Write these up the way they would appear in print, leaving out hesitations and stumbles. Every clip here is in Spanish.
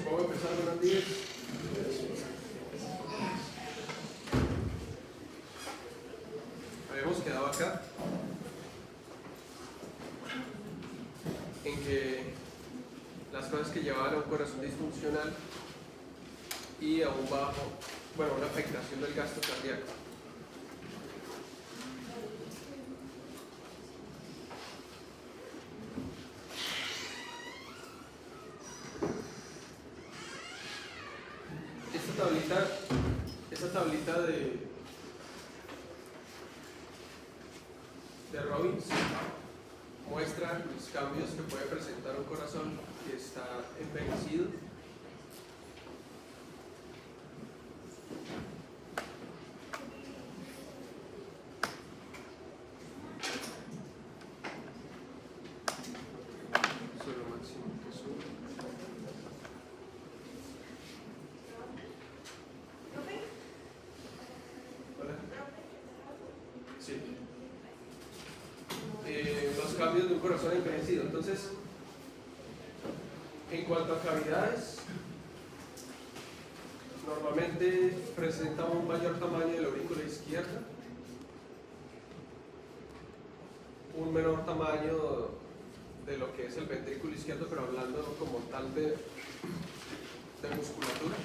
¿Puedo empezar? Buenos días. Habíamos quedado acá en que las cosas que llevaban a un corazón disfuncional y a un bajo, bueno, una afectación del gasto cardíaco. Esta tablita de Robbins muestra los cambios que puede presentar un corazón que está envejecido. Eso es lo máximo que sube. Hola. Sí. Los cambios de un corazón envejecido. Entonces, en cuanto a cavidades, normalmente presenta un mayor tamaño de la aurícula izquierda, un menor tamaño de lo que es el ventrículo izquierdo, pero hablando como tal de musculatura.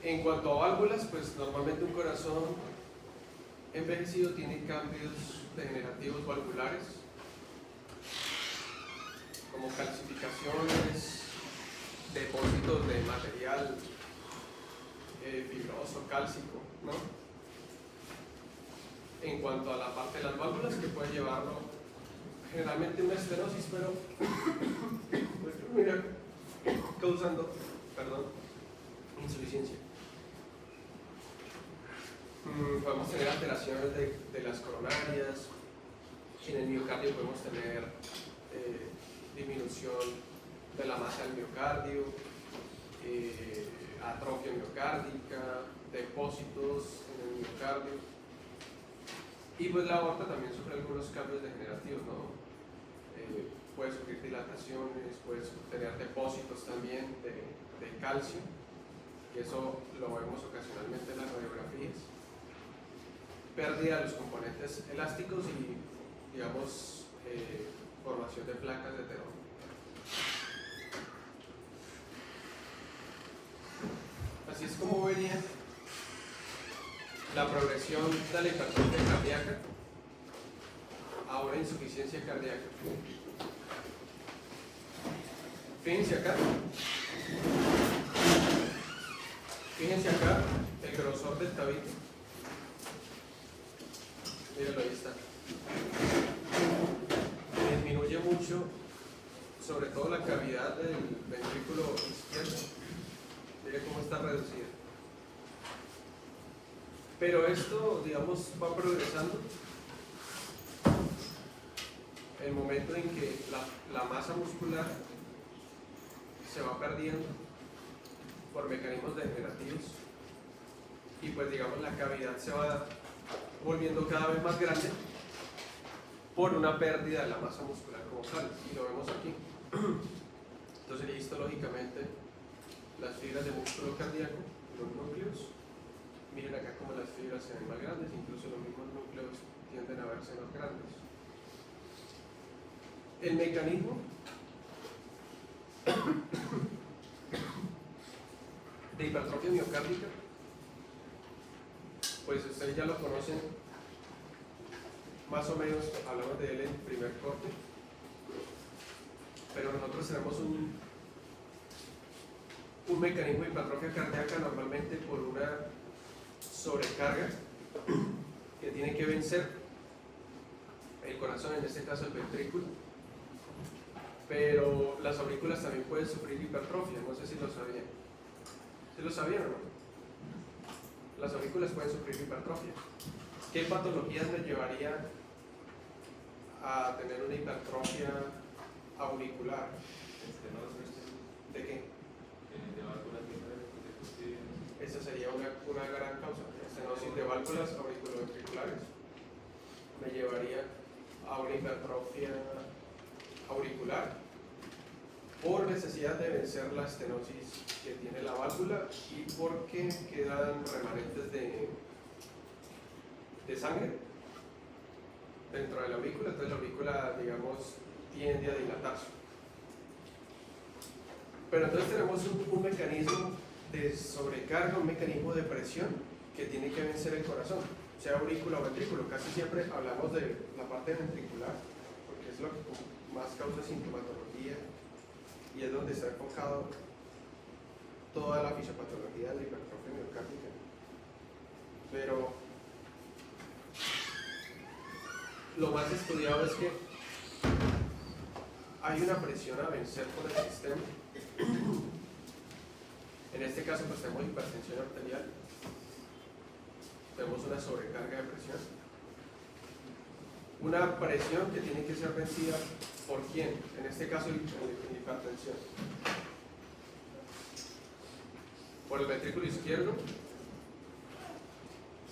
En cuanto a válvulas, pues normalmente un corazón envejecido tiene cambios degenerativos valvulares, como calcificaciones, depósitos de material fibroso, cálcico, ¿no? En cuanto a la parte de las válvulas, que puede llevarlo generalmente una estenosis, pero mira, causando, insuficiencia. Podemos tener alteraciones de las coronarias. En el miocardio podemos tener disminución de la masa del miocardio, atrofia miocárdica, depósitos en el miocardio. Y pues la aorta también sufre algunos cambios degenerativos, ¿no? Puede sufrir dilataciones, puede tener depósitos también de calcio, que eso lo vemos ocasionalmente en las radiografías. Pérdida de los componentes elásticos y, digamos, formación de placas de terón. Así es como venía la progresión de la hipertrofia cardíaca a una insuficiencia cardíaca. Fíjense acá. Fíjense acá el grosor del tabique. Mírenlo, ahí está. Disminuye mucho, sobre todo la cavidad del ventrículo izquierdo. Miren cómo está reducida. Pero esto, digamos, va progresando. El momento en que la masa muscular se va perdiendo por mecanismos degenerativos y pues digamos la cavidad se va volviendo cada vez más grande por una pérdida de la masa muscular como tal, y lo vemos aquí. Entonces, histológicamente, las fibras de músculo cardíaco, los núcleos, miren acá como las fibras se ven más grandes, incluso los mismos núcleos tienden a verse más grandes. El mecanismo de hipertrofia miocárdica, pues ustedes ya lo conocen, más o menos hablamos de él en el primer corte, pero nosotros tenemos un mecanismo de hipertrofia cardíaca normalmente por una sobrecarga que tiene que vencer el corazón, en este caso el ventrículo, pero las aurículas también pueden sufrir hipertrofia, no sé si lo sabían. ¿Sí lo sabían o no? Las aurículas pueden sufrir hipertrofia. ¿Qué patologías me llevaría a tener una hipertrofia auricular? ¿De qué? Esa sería una gran causa. Estenosis de válvulas auriculoventriculares me llevaría a una hipertrofia auricular por necesidad de vencer la estenosis que tiene la válvula y porque quedan remanentes de sangre dentro de la aurícula, entonces la aurícula, digamos, tiende a dilatarse. Pero entonces tenemos un mecanismo de sobrecarga, un mecanismo de presión que tiene que vencer el corazón, sea aurícula o ventrículo. Casi siempre hablamos de la parte ventricular, porque es lo que más causa sintomatología y es donde está enfocado toda la fisiopatología de la hipertrofia miocárdica. Pero lo más estudiado es que hay una presión a vencer por el sistema. En este caso pues tenemos hipertensión arterial, tenemos una sobrecarga de presión, una presión que tiene que ser vencida por quién, en este caso en hipertensión, por el ventrículo izquierdo,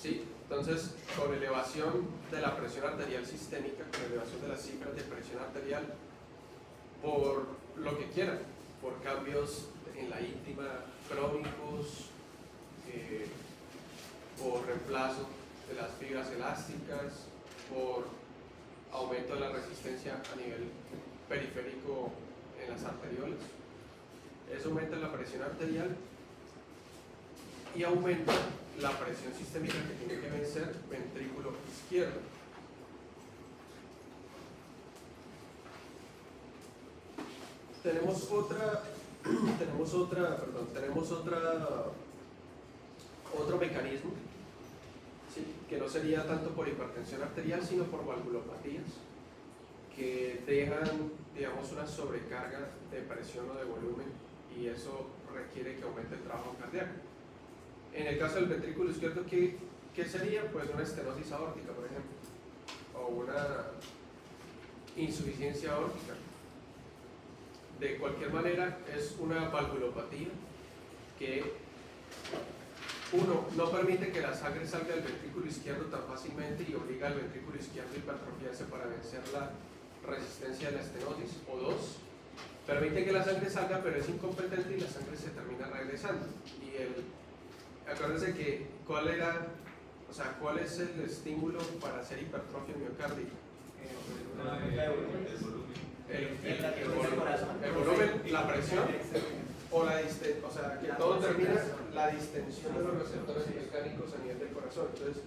¿sí? Entonces con elevación de la presión arterial sistémica, con elevación de las cifras de presión arterial, por lo que quieran, por cambios en la íntima crónicos, por reemplazo de las fibras elásticas, por aumento de la resistencia a nivel periférico en las arteriolas. Eso aumenta la presión arterial y aumenta la presión sistémica que tiene que vencer ventrículo izquierdo. Tenemos otro mecanismo, ¿sí? Que no sería tanto por hipertensión arterial, sino por valvulopatías, que dejan, digamos, una sobrecarga de presión o de volumen, y eso requiere que aumente el trabajo cardíaco. En el caso del ventrículo izquierdo, ¿qué sería? Pues una estenosis aórtica, por ejemplo, o una insuficiencia aórtica. De cualquier manera, es una valvulopatía que, uno, no permite que la sangre salga del ventrículo izquierdo tan fácilmente y obliga al ventrículo izquierdo a hipertrofiarse para vencer la resistencia de la estenosis. O dos, permite que la sangre salga pero es incompetente y la sangre se termina regresando. Y acuérdense que ¿cuál es el estímulo para hacer hipertrofia miocárdica? El volumen, la presión o la distensión, o sea, que todo termina la distensión de los receptores mecánicos a nivel del corazón. Entonces,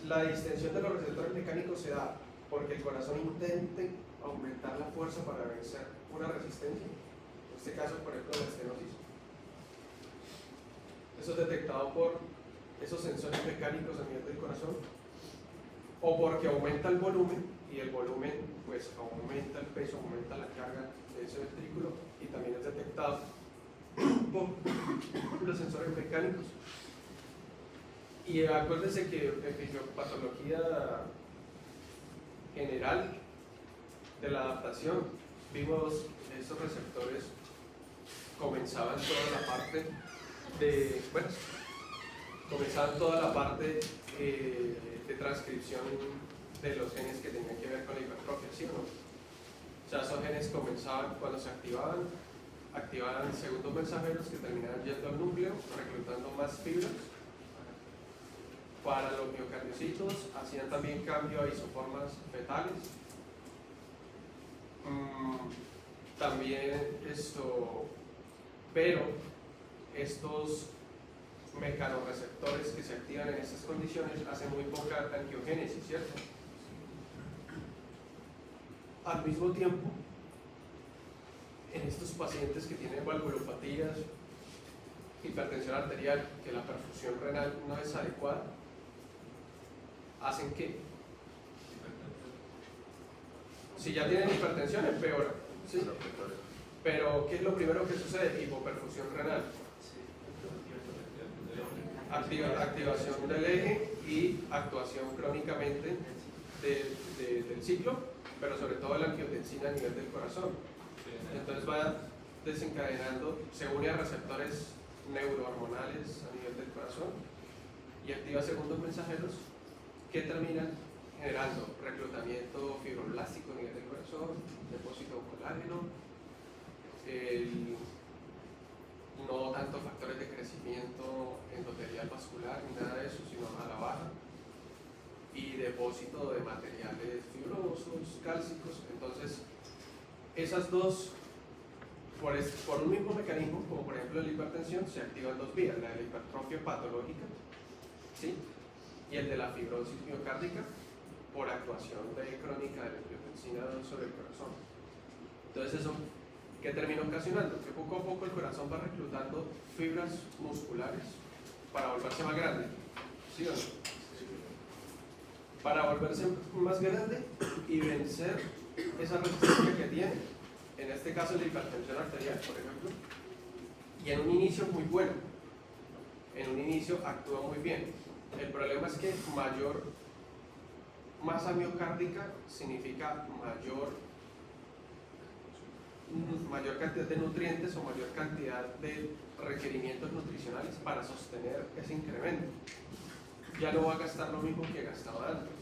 la distensión de los receptores mecánicos se da porque el corazón intente aumentar la fuerza para vencer una resistencia, en este caso, por ejemplo, la estenosis. Eso es detectado por esos sensores mecánicos a nivel del corazón, o porque aumenta el volumen, y el volumen pues aumenta el peso, aumenta la carga de ese ventrículo, y también es detectado por los sensores mecánicos. Y acuérdense que en fisiopatología general de la adaptación vimos esos receptores comenzaban toda la parte de transcripción de los genes que tenían que ver con la hipertrofia, ¿sí o no? O sea, esos genes comenzaban cuando se activaban segundos mensajeros que terminaban yendo al núcleo, reclutando más fibras para los miocardiocitos, hacían también cambio a isoformas fetales. Pero estos mecanorreceptores que se activan en estas condiciones hacen muy poca angiogénesis, ¿cierto? Al mismo tiempo, en estos pacientes que tienen valvulopatías, hipertensión arterial, que la perfusión renal no es adecuada, ¿hacen qué? Si ya tienen hipertensión, empeora, ¿sí? Pero, ¿qué es lo primero que sucede? Hipoperfusión renal. Activación del eje y actuación crónicamente del ciclo, pero sobre todo la angiotensina a nivel del corazón. Entonces va desencadenando, se une a receptores neurohormonales a nivel del corazón y activa segundos mensajeros que terminan generando reclutamiento fibroblástico a nivel del corazón, depósito de colágeno, no tanto factores de crecimiento endotelial vascular ni nada de eso, sino a la baja, y depósito de materiales fibrosos, cálcicos. Entonces, esas dos, por un mismo mecanismo, como por ejemplo la hipertensión, se activan dos vías, la de la hipertrofia patológica, ¿sí?, y el de la fibrosis miocárdica por actuación crónica de la angiotensina sobre el corazón. Entonces, eso, ¿qué termina ocasionando? Que poco a poco el corazón va reclutando fibras musculares para volverse más grande, ¿sí o no? Para volverse más grande y vencer esa resistencia que tiene, en este caso la hipertensión arterial, por ejemplo, y en un inicio muy bueno, en un inicio actúa muy bien. El problema es que mayor masa miocárdica significa mayor cantidad de nutrientes o mayor cantidad de requerimientos nutricionales para sostener ese incremento. Ya no va a gastar lo mismo que gastaba antes.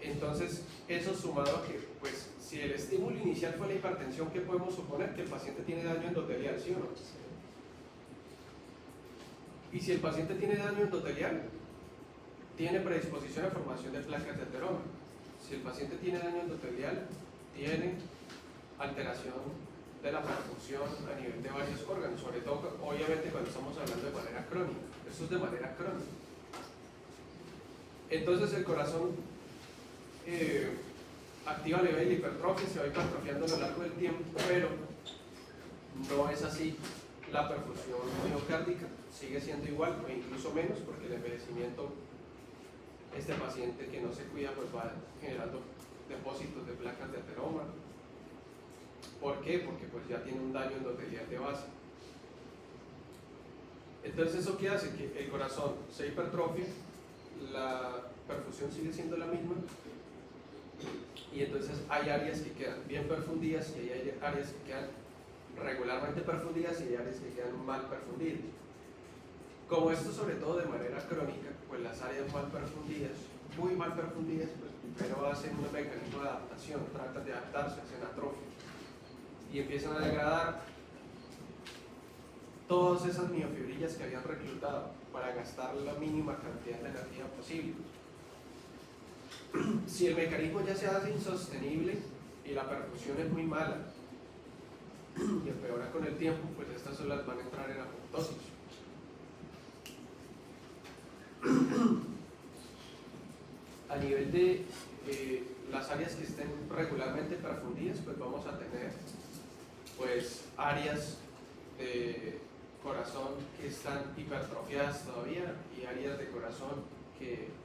Entonces, eso sumado a que, pues, si el estímulo inicial fue la hipertensión, ¿qué podemos suponer? Que el paciente tiene daño endotelial, ¿sí o no? Y si el paciente tiene daño endotelial, tiene predisposición a formación de placas de ateroma. Si el paciente tiene daño endotelial, tiene alteración de la perfusión a nivel de varios órganos, sobre todo, obviamente, cuando estamos hablando de manera crónica. Eso es de manera crónica. Entonces, el corazón activa el nivel de hipertrofia, se va hipertrofiando a lo largo del tiempo, pero no es así la perfusión miocárdica, sigue siendo igual o incluso menos, porque el envejecimiento, este paciente que no se cuida, pues va generando depósitos de placas de ateroma. ¿Por qué? Porque pues ya tiene un daño endotelial de base. Entonces, ¿eso qué hace? Que el corazón se hipertrofia, la perfusión sigue siendo la misma, y entonces hay áreas que quedan bien perfundidas y hay áreas que quedan regularmente perfundidas y hay áreas que quedan mal perfundidas. Como esto, sobre todo de manera crónica, pues las áreas mal perfundidas, muy mal perfundidas, pues primero hacen un mecanismo de adaptación, tratan de adaptarse, hacen atrofia y empiezan a degradar todas esas miofibrillas que habían reclutado para gastar la mínima cantidad de energía posible. Si el mecanismo ya se hace insostenible y la perfusión es muy mala y empeora con el tiempo, pues estas células van a entrar en apoptosis. A nivel de las áreas que estén regularmente perfundidas, pues vamos a tener pues áreas de corazón que están hipertrofiadas todavía y áreas de corazón que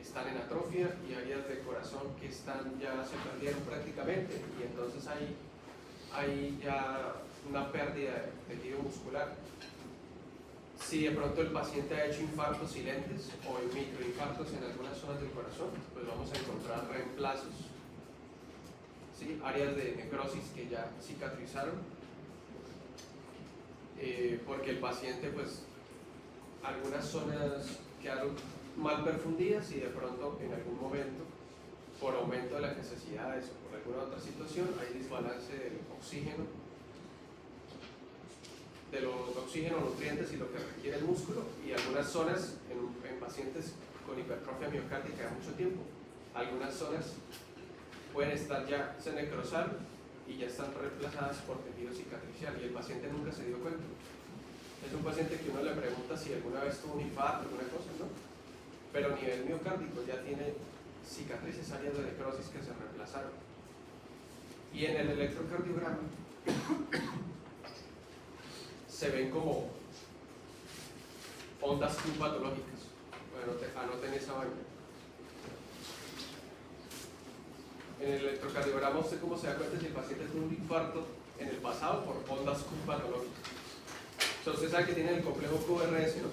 están en atrofia y áreas de corazón que están ya se perdieron prácticamente, y entonces hay ya una pérdida de tejido muscular. Si de pronto el paciente ha hecho infartos silentes o microinfartos en algunas zonas del corazón, pues vamos a encontrar reemplazos, ¿sí?, áreas de necrosis que ya cicatrizaron, porque el paciente, pues, algunas zonas quedaron mal perfundidas y de pronto en algún momento, por aumento de las necesidades o por alguna otra situación, hay desbalance del oxígeno, nutrientes y lo que requiere el músculo, y algunas zonas en pacientes con hipertrofia miocárdica de mucho tiempo, algunas zonas pueden estar ya, se necrosaron y ya están reemplazadas por tejido cicatricial y el paciente nunca se dio cuenta. Es un paciente que uno le pregunta si alguna vez tuvo un infarto, alguna cosa, ¿no? Pero a nivel miocárdico ya tiene cicatrices, áreas de necrosis que se reemplazaron. Y en el electrocardiograma se ven como ondas Q patológicas. Bueno, anoten esa vaina. En el electrocardiograma, ¿usted cómo se da cuenta si el paciente tuvo un infarto en el pasado? Por ondas Q patológicas. O sea, usted sabe que tiene el complejo QRS, ¿no?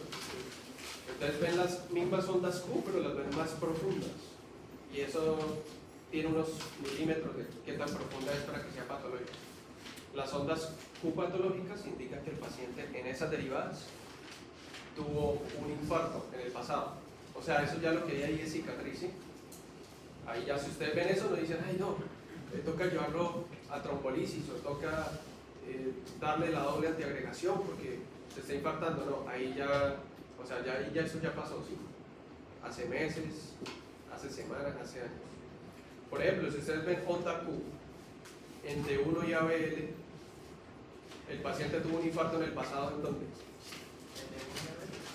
Entonces ven las mismas ondas Q, pero las ven más profundas. Y eso tiene unos milímetros de qué tan profunda es para que sea patológica. Las ondas Q patológicas indican que el paciente en esas derivadas tuvo un infarto en el pasado. O sea, eso ya lo que hay ahí es cicatriz, ¿sí? Ahí ya si ustedes ven eso no dicen, ay no, toca llevarlo a trombolisis o toca darle la doble antiagregación porque se está infartando. No, ahí ya, o sea, ya eso ya pasó, ¿sí? Hace meses, hace semanas, hace años. Por ejemplo, si ustedes ven onda Q en T1 y ABL, el paciente tuvo un infarto en el pasado, ¿en dónde?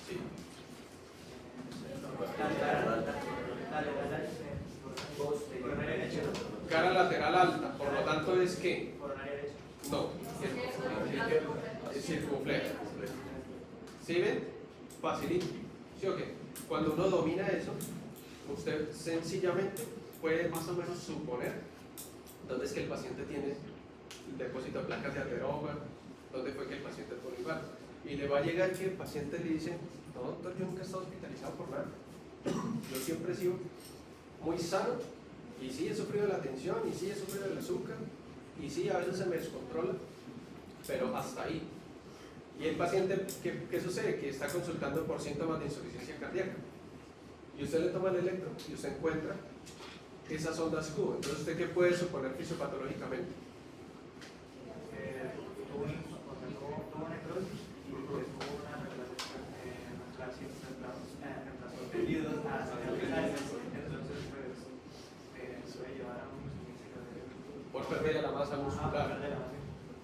Sí. Cara lateral alta, por lo tanto es que no, es circunflejo. ¿Sí ven? Facilito. ¿Sí o qué? Cuando uno domina eso, usted sencillamente puede más o menos suponer dónde es que el paciente tiene el depósito de placas de ateroma, dónde fue que el paciente tuvo un infarto. Y le va a llegar que el paciente le dice, no doctor, yo nunca he estado hospitalizado por nada. Yo siempre he sido muy sano y sí he sufrido la tensión y sí he sufrido el azúcar y sí a veces se me descontrola, pero hasta ahí. Y el paciente, ¿qué sucede? Que está consultando por síntomas de insuficiencia cardíaca y usted le toma el electro y usted encuentra esas ondas Q. Entonces, ¿usted qué puede suponer fisiopatológicamente? Tuvo necrosis y después hubo una reemplazación entonces pues puede llevar a un por pérdida de la masa muscular.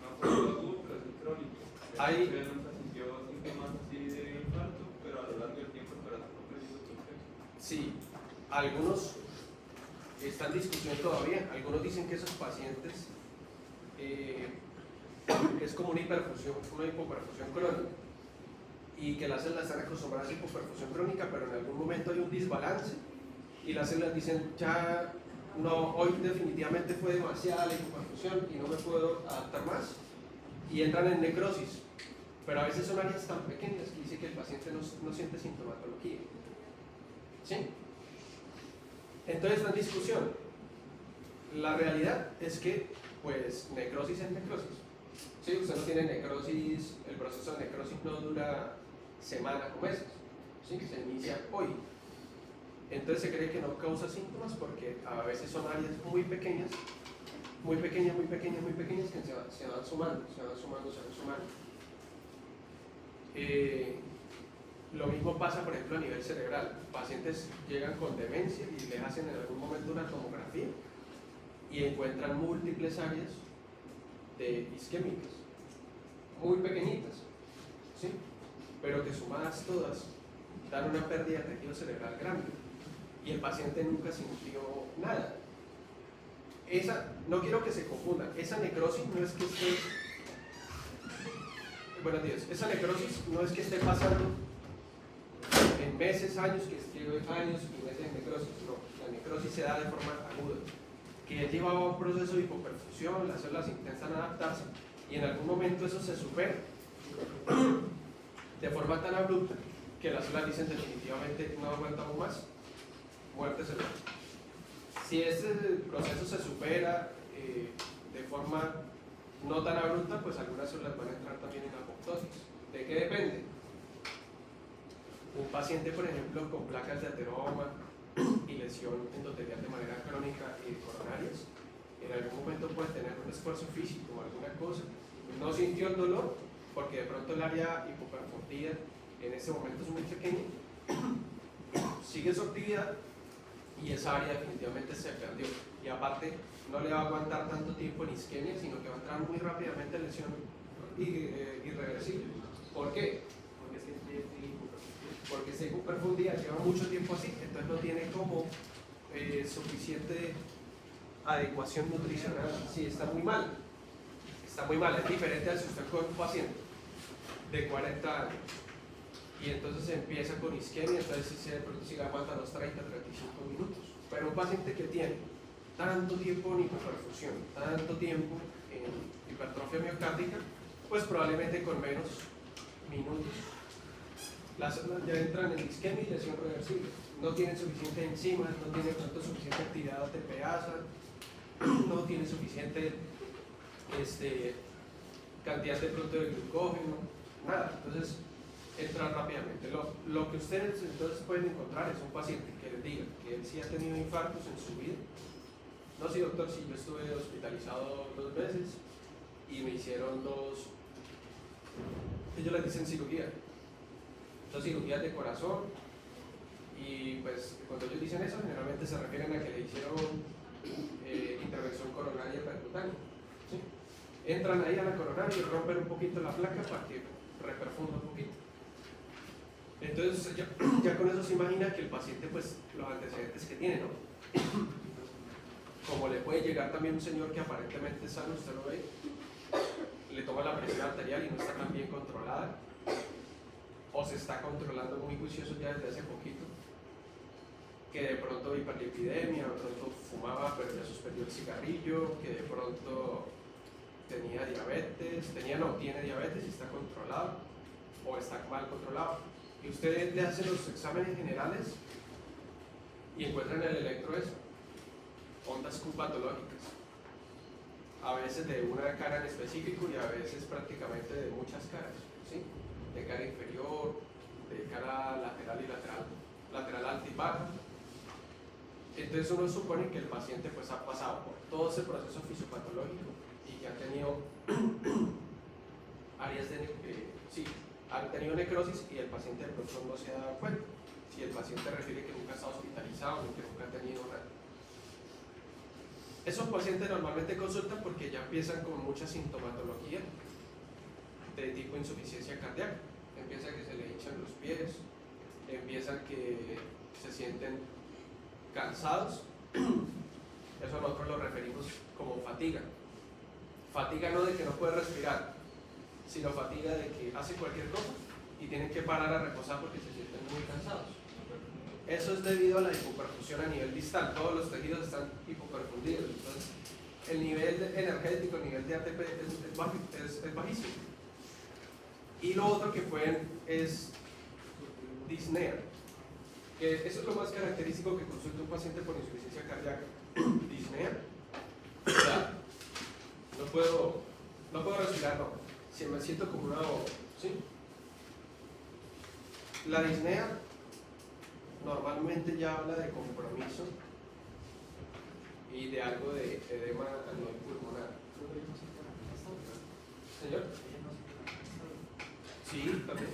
No fue agudo, pero es crónico. Ahí nunca sintió síntomas así de infarto, pero a lo largo del tiempo el corazón no perdió su peso. sí, algunos están en discusión todavía. Algunos dicen que esos pacientes es como una hiperfusión, una hipoperfusión crónica y que las células están acostumbradas a hipoperfusión crónica, pero en algún momento hay un desbalance y las células dicen ya no, hoy definitivamente fue demasiada la hipoperfusión y no me puedo adaptar más y entran en necrosis, pero a veces son áreas tan pequeñas que dice que el paciente no siente sintomatología. ¿Sí? Entonces está en discusión. La realidad es que pues necrosis es necrosis. Si usted no tiene necrosis, el proceso de necrosis no dura semanas o meses, ¿sí? Se inicia hoy. Entonces se cree que no causa síntomas porque a veces son áreas muy pequeñas que se van sumando. Lo mismo pasa, por ejemplo, a nivel cerebral. Pacientes llegan con demencia y les hacen en algún momento una tomografía y encuentran múltiples áreas de isquémicas, muy pequeñitas, ¿sí? Pero que sumadas todas dan una pérdida de tejido cerebral grande y el paciente nunca sintió nada. No quiero que se confundan, esa necrosis no es que esté, buenos días, esa necrosis no es que esté pasando en meses, años, que lleve años y meses de necrosis, no, la necrosis se da de forma aguda, que lleva un proceso de hipoperfusión, las células intentan adaptarse y en algún momento eso se supera de forma tan abrupta que las células dicen definitivamente no aguantamos más, muerte celular. Si este proceso se supera de forma no tan abrupta, pues algunas células van a entrar también en apoptosis. ¿De qué depende? Un paciente, por ejemplo, con placas de ateroma y lesión endotelial de manera crónica y coronarias, en algún momento puede tener un esfuerzo físico o alguna cosa, no sintió el dolor porque de pronto el área hipoperfundida en ese momento es muy pequeña, sigue su actividad y esa área definitivamente se perdió y aparte no le va a aguantar tanto tiempo en isquemia, sino que va a entrar muy rápidamente en lesión irreversible. ¿Por qué? Porque esa hipoperfundidad lleva mucho tiempo así, entonces no tiene como suficiente adecuación nutricional. Sí, está muy mal, es diferente al si usted con un paciente de 40 años y entonces empieza con isquemia, entonces si le aguanta los 30-35 minutos, pero un paciente que tiene tanto tiempo en hipoperfusión, tanto tiempo en hipertrofia miocárdica, pues probablemente con menos minutos las células ya entran en isquemia y lesión reversible, no tienen suficiente enzimas, no tienen tanto suficiente actividad ATPasa, no tienen suficiente cantidad de producto de glucógeno, nada. Entonces entra rápidamente. Lo que ustedes entonces pueden encontrar es un paciente que les diga que él sí ha tenido infartos en su vida. No, sí, doctor, sí, yo estuve hospitalizado 2 veces y me hicieron ellos les dicen cirugía, 2 cirugías de corazón, y pues cuando ellos dicen eso generalmente se refieren a que le hicieron intervención coronaria percutánea. ¿Sí? Entran ahí a la coronaria y rompen un poquito la placa para que reperfunda un poquito. Entonces ya con eso se imagina que el paciente, pues los antecedentes que tiene, ¿no? Como le puede llegar también un señor que aparentemente es sano, usted lo ve, le toma la presión arterial y no está tan bien controlada, o se está controlando muy juicioso ya desde hace poquito, que de pronto hiperlipidemia, de pronto fumaba pero ya suspendió el cigarrillo, que de pronto tenía diabetes, tiene diabetes y está controlado, o está mal controlado. Y usted le hace los exámenes generales y encuentra en el electro eso, ondas Q patológicas, a veces de una cara en específico y a veces prácticamente de muchas caras, ¿sí? De cara inferior, de cara lateral y lateral alta y baja. Entonces uno supone que el paciente pues ha pasado por todo ese proceso fisiopatológico y que ha tenido áreas ha tenido necrosis y el paciente de pronto no se ha dado cuenta. Si el paciente refiere que nunca ha estado hospitalizado ni que nunca ha tenido nada. Esos pacientes normalmente consultan porque ya empiezan con mucha sintomatología de tipo insuficiencia cardíaca. Empieza que se le hinchan los pies, empiezan que se sienten cansados. Eso nosotros lo referimos como fatiga. Fatiga no de que no puede respirar, sino fatiga de que hace cualquier cosa y tienen que parar a reposar porque se sienten muy cansados. Eso es debido a la hipoperfusión a nivel distal. Todos los tejidos están hipoperfundidos, entonces el nivel energético, el nivel de ATP es bajísimo. Y lo otro que pueden es disnea, que eso es lo más característico que consulta un paciente por insuficiencia cardíaca. Disnea, o sea, no puedo respirar, no, si me siento como una boba, ¿sí? La disnea normalmente ya habla de compromiso y de algo de edema a nivel pulmonar. ¿Señor? Sí, también.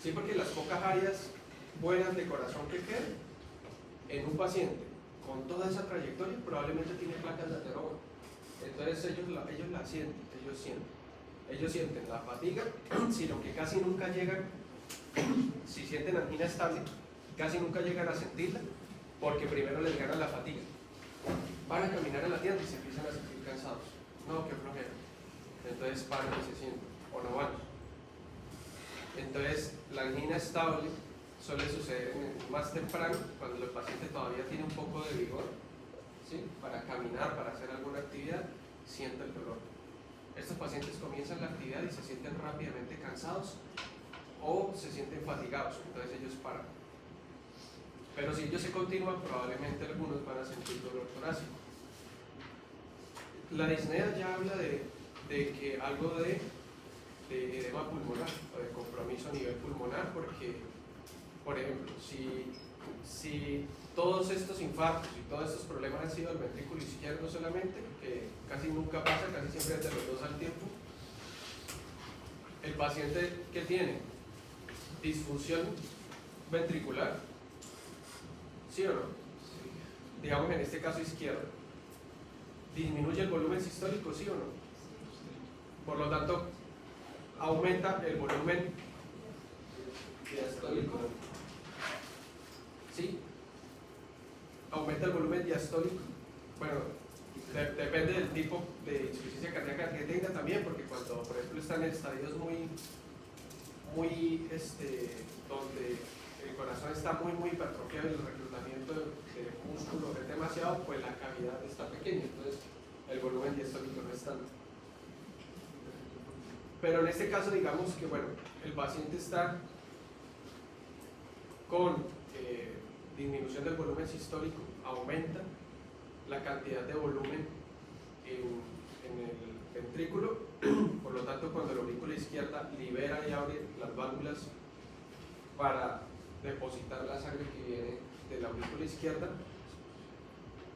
Sí, porque las pocas áreas buenas de corazón que queden en un paciente con toda esa trayectoria probablemente tiene placas de ateroma. Entonces ellos la sienten, ellos sienten la fatiga, sino que casi nunca llegan, si sienten angina estable, casi nunca llegan a sentirla, porque primero les gana la fatiga. Van a caminar a la tienda y se empiezan a sentir cansados. No, qué flojera. Entonces paran y se sienten, o no van. Entonces la angina estable suele suceder más temprano, cuando el paciente todavía tiene un poco de vigor, ¿sí? Para caminar, para hacer alguna actividad, siente el dolor. Estos pacientes comienzan la actividad y se sienten rápidamente cansados o se sienten fatigados, entonces ellos paran. Pero si ellos se continúan, probablemente algunos van a sentir dolor torácico. La disnea ya habla de que algo de edema pulmonar o de compromiso a nivel pulmonar, porque, por ejemplo, si todos estos infartos y todos estos problemas han sido del ventrículo izquierdo solamente, que casi nunca pasa, casi siempre es de los dos al tiempo, el paciente que tiene disfunción ventricular, ¿sí o no? Digamos en este caso izquierdo, disminuye el volumen sistólico, ¿sí o no? Por lo tanto, aumenta el volumen diastólico, ¿sí? Aumenta el volumen diastólico. Bueno, depende del tipo de insuficiencia cardíaca que tenga también, porque cuando, por ejemplo, están en estadios muy donde el corazón está muy hipertrofiado y el reclutamiento de músculo es demasiado, pues la cavidad está pequeña, entonces el volumen diastólico no es tanto. Pero en este caso, digamos que bueno, el paciente está con disminución del volumen sistólico, aumenta la cantidad de volumen en el ventrículo, por lo tanto cuando la aurícula izquierda libera y abre las válvulas para depositar la sangre que viene de la aurícula izquierda,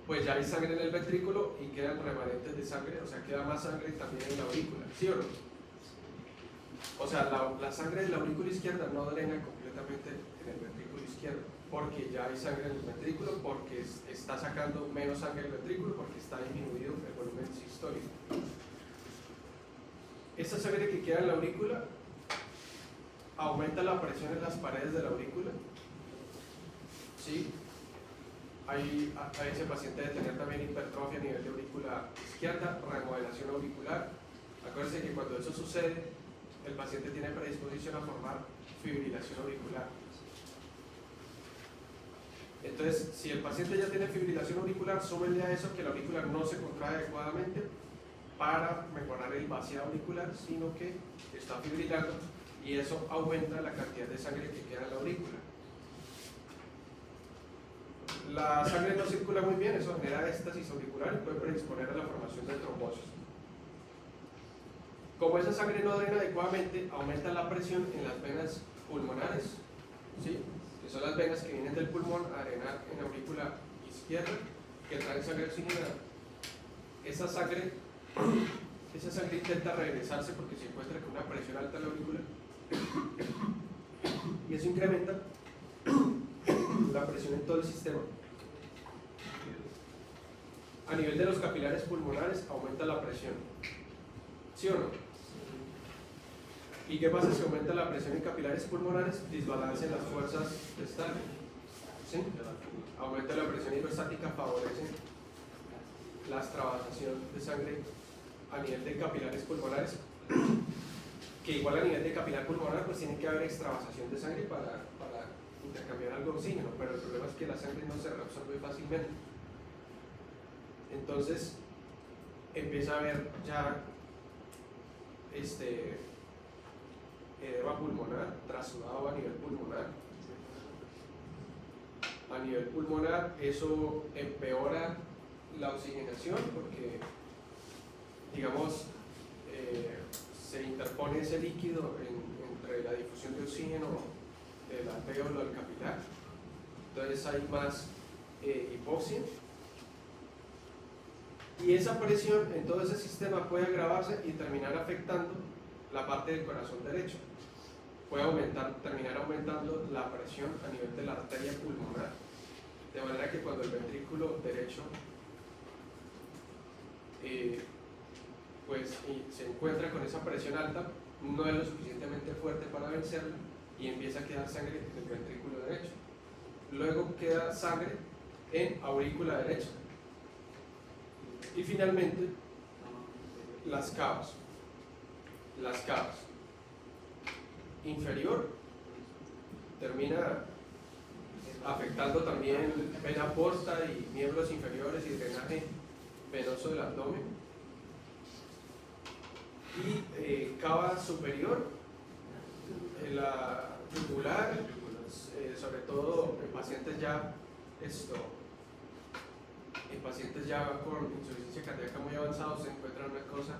pues ya hay sangre en el ventrículo y quedan remanentes de sangre, o sea, queda más sangre también en la aurícula, ¿sí o no? O sea, la sangre de la aurícula izquierda no drena completamente en el ventrículo izquierdo, porque ya hay sangre en el ventrículo, porque está sacando menos sangre del ventrículo, porque está disminuido el volumen sistólico. Esta sangre que queda en la aurícula aumenta la presión en las paredes de la aurícula, ¿sí? Hay ese paciente de tener también hipertrofia a nivel de aurícula izquierda, remodelación auricular. Acuérdense que cuando eso sucede, el paciente tiene predisposición a formar fibrilación auricular. Entonces, si el paciente ya tiene fibrilación auricular, súmenle a eso que la aurícula no se contrae adecuadamente para mejorar el vaciado auricular, sino que está fibrilando y eso aumenta la cantidad de sangre que queda en la aurícula. La sangre no circula muy bien, eso genera éstasis auricular y puede predisponer a la formación de trombosis. Como esa sangre no drena adecuadamente, aumenta la presión en las venas pulmonares, ¿sí? Que son las venas que vienen del pulmón a drenar en la aurícula izquierda, que traen sangre oxigenada. Esa sangre intenta regresarse porque se encuentra con una presión alta en la aurícula y eso incrementa la presión en todo el sistema. A nivel de los capilares pulmonares aumenta la presión, ¿sí o no? ¿Y qué pasa si aumenta la presión en capilares pulmonares? Desbalancean las fuerzas de Stalin, ¿sí? Aumenta la presión hidrostática, favorece la extravasación de sangre a nivel de capilares pulmonares, que igual a nivel de capilar pulmonar pues tiene que haber extravasación de sangre para intercambiar algo de oxígeno, pero el problema es que la sangre no se reabsorbe fácilmente. Entonces empieza a haber ya edema pulmonar, trasudado a nivel pulmonar. A nivel pulmonar eso empeora la oxigenación porque, digamos, se interpone ese líquido entre la difusión de oxígeno del alvéolo al capilar, entonces hay más hipoxia y esa presión en todo ese sistema puede agravarse y terminar afectando la parte del corazón derecho, puede terminar aumentando la presión a nivel de la arteria pulmonar, de manera que cuando el ventrículo derecho pues se encuentra con esa presión alta, no es lo suficientemente fuerte para vencerla y empieza a quedar sangre en el ventrículo derecho. Luego queda sangre en aurícula derecha. Y finalmente, las cavas. Las cavas. Inferior termina afectando también vena porta y miembros inferiores y drenaje venoso del abdomen. Y cava superior, la yugular, sobre todo en pacientes ya con insuficiencia cardíaca muy avanzados se encuentra una cosa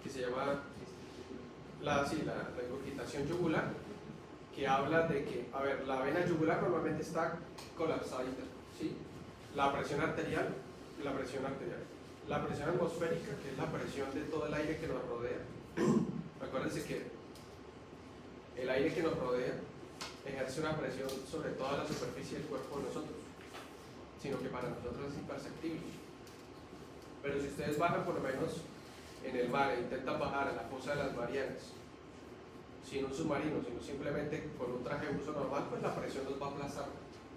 que se llama la regurgitación yugular, que habla de que, a ver, la vena yugular normalmente está colapsadita, ¿sí? La presión arterial, la presión atmosférica, que es la presión de todo el aire que nos rodea. Acuérdense que el aire que nos rodea ejerce una presión sobre toda la superficie del cuerpo de nosotros, sino que para nosotros es imperceptible. Pero si ustedes bajan por lo menos en el mar e intentan bajar a la fosa de las Marianas, sin un submarino, sino simplemente con un traje de uso normal, pues la presión nos va a aplastar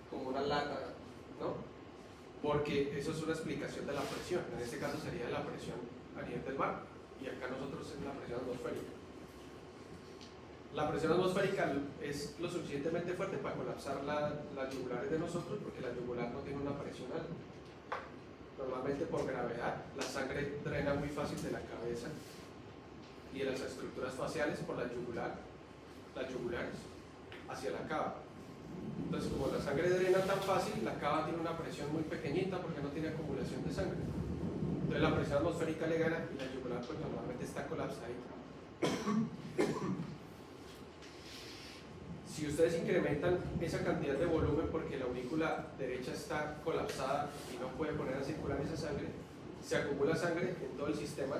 como una lata, ¿no? Porque eso es una explicación de la presión. En este caso sería la presión a nivel del mar y acá nosotros es la presión atmosférica. La presión atmosférica es lo suficientemente fuerte para colapsar las yugulares de nosotros, porque la yugular no tiene una presión alta. Normalmente por gravedad la sangre drena muy fácil de la cabeza y de las estructuras faciales por las yugulares hacia la cava. Entonces, como la sangre drena tan fácil, la cava tiene una presión muy pequeñita porque no tiene acumulación de sangre. Entonces la presión atmosférica le gana y la yugular pues normalmente está colapsadita. Si Si ustedes incrementan esa cantidad de volumen porque la aurícula derecha está colapsada y no puede poner a circular esa sangre, se acumula sangre en todo el sistema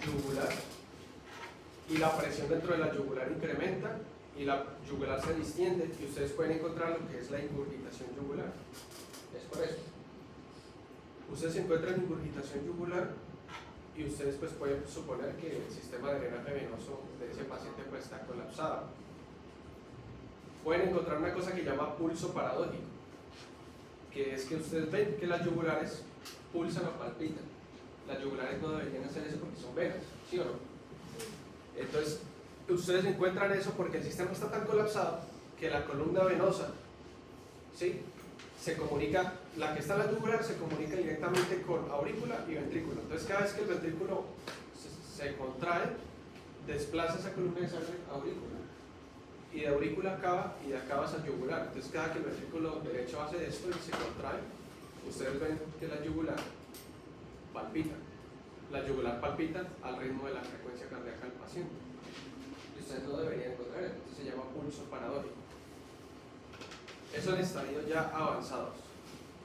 yugular y la presión dentro de la yugular incrementa y la yugular se distiende y ustedes pueden encontrar lo que es la ingurgitación yugular. Es por eso. Ustedes encuentran ingurgitación yugular y ustedes pues pueden suponer que el sistema de drenaje venoso de ese paciente pues está colapsado. Pueden encontrar una cosa que llama pulso paradójico, que es que ustedes ven que las yugulares pulsan o palpitan. Las yugulares no deberían hacer eso porque son venas, ¿sí o no? Entonces, ustedes encuentran eso porque el sistema está tan colapsado que la columna venosa, ¿sí?, se comunica, la que está en la yugular se comunica directamente con aurícula y ventrículo. Entonces, cada vez que el ventrículo se contrae, desplaza esa columna de sangre a aurícula. Y de aurícula acaba y de acá vas a yugular. Entonces, cada que el ventrículo derecho hace esto y se contrae, ustedes ven que la yugular palpita. La yugular palpita al ritmo de la frecuencia cardíaca del paciente. Y ustedes no deberían encontrar eso. Entonces, se llama pulso paradójico. Eso en estadios ya avanzados.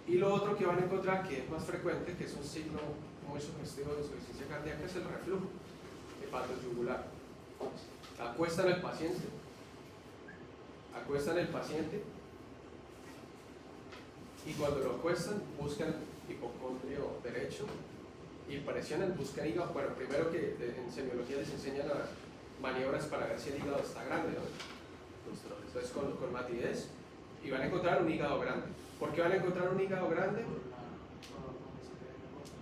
Y lo otro que van a encontrar, que es más frecuente, que es un signo muy sugestivo de insuficiencia cardíaca, es el reflujo hepatoyugular. Acuestan al paciente y cuando lo acuestan buscan el hipocondrio derecho y presionan, buscan hígado. Bueno, primero que en semiología les enseñan maniobras para ver si el hígado está grande, ¿no? Entonces con matidez, y van a encontrar un hígado grande. ¿Por qué van a encontrar un hígado grande?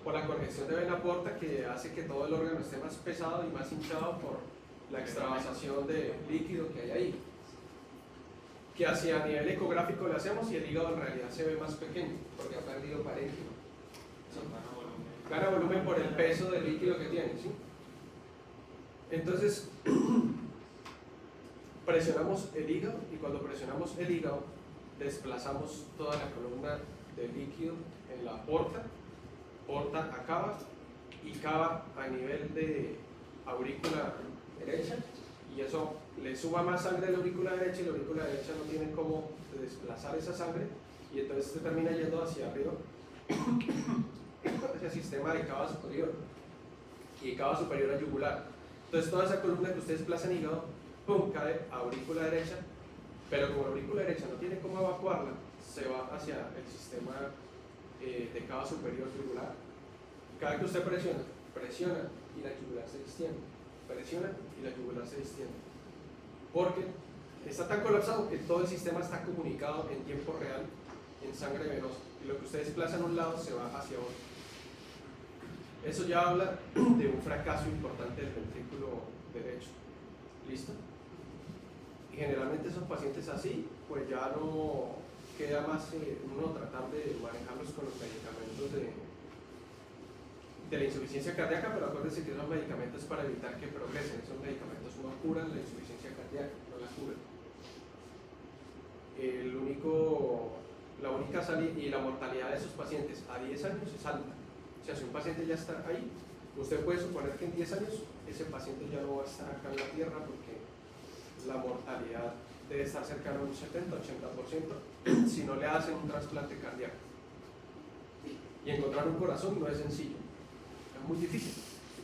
Por la congestión de vena porta, que hace que todo el órgano esté más pesado y más hinchado por la extravasación de líquido que hay ahí. Que hacia nivel ecográfico le hacemos y el hígado en realidad se ve más pequeño porque ha perdido parénquima. ¿Sí? Gana volumen por el peso del líquido que tiene, ¿sí? Entonces presionamos el hígado y cuando presionamos el hígado desplazamos toda la columna de líquido en la porta acaba y cava a nivel de aurícula derecha y eso le suba más sangre a la aurícula derecha y la aurícula derecha no tiene cómo desplazar esa sangre y entonces se termina yendo hacia arriba hacia el sistema de cava superior y cava superior a yugular. Entonces toda esa columna que usted desplaza en hígado, ¡pum!, cae a aurícula derecha, pero como la aurícula derecha no tiene cómo evacuarla, se va hacia el sistema de cava superior yugular. Cada que usted presiona y la yugular se distiende, presiona y la yugular se distiende. Porque está tan colapsado que todo el sistema está comunicado en tiempo real en sangre venosa y lo que usted desplaza en un lado se va hacia otro. Eso ya habla de un fracaso importante del ventrículo derecho. ¿Listo? Y generalmente esos pacientes así, pues ya no queda más uno tratar de manejarlos con los medicamentos de la insuficiencia cardíaca, pero acuérdense que esos medicamentos para evitar que progresen, esos medicamentos no curan la insuficiencia cardíaca, no la curan. La única salida y la mortalidad de esos pacientes a 10 años es alta. O sea, si un paciente ya está ahí, usted puede suponer que en 10 años ese paciente ya no va a estar acá en la tierra porque la mortalidad debe estar cercana a un 70-80% si no le hacen un trasplante cardíaco. Y encontrar un corazón no es sencillo, es muy difícil.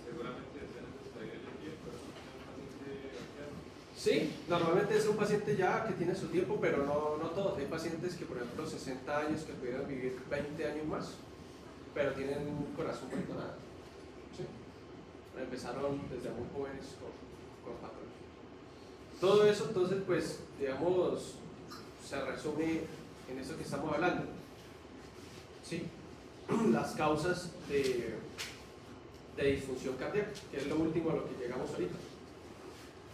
Seguramente es necesario elegir, pero no es un paciente anciano. Sí, normalmente es un paciente ya que tiene su tiempo, pero no todos. Hay pacientes que, por ejemplo, 60 años que pudieran vivir 20 años más, pero tienen un corazón muy donado. ¿Sí? Empezaron desde muy jóvenes con patrones. Todo eso, entonces, pues, digamos, se resume en eso que estamos hablando. ¿Sí? Las causas de disfunción cardíaca, que es lo último a lo que llegamos ahorita.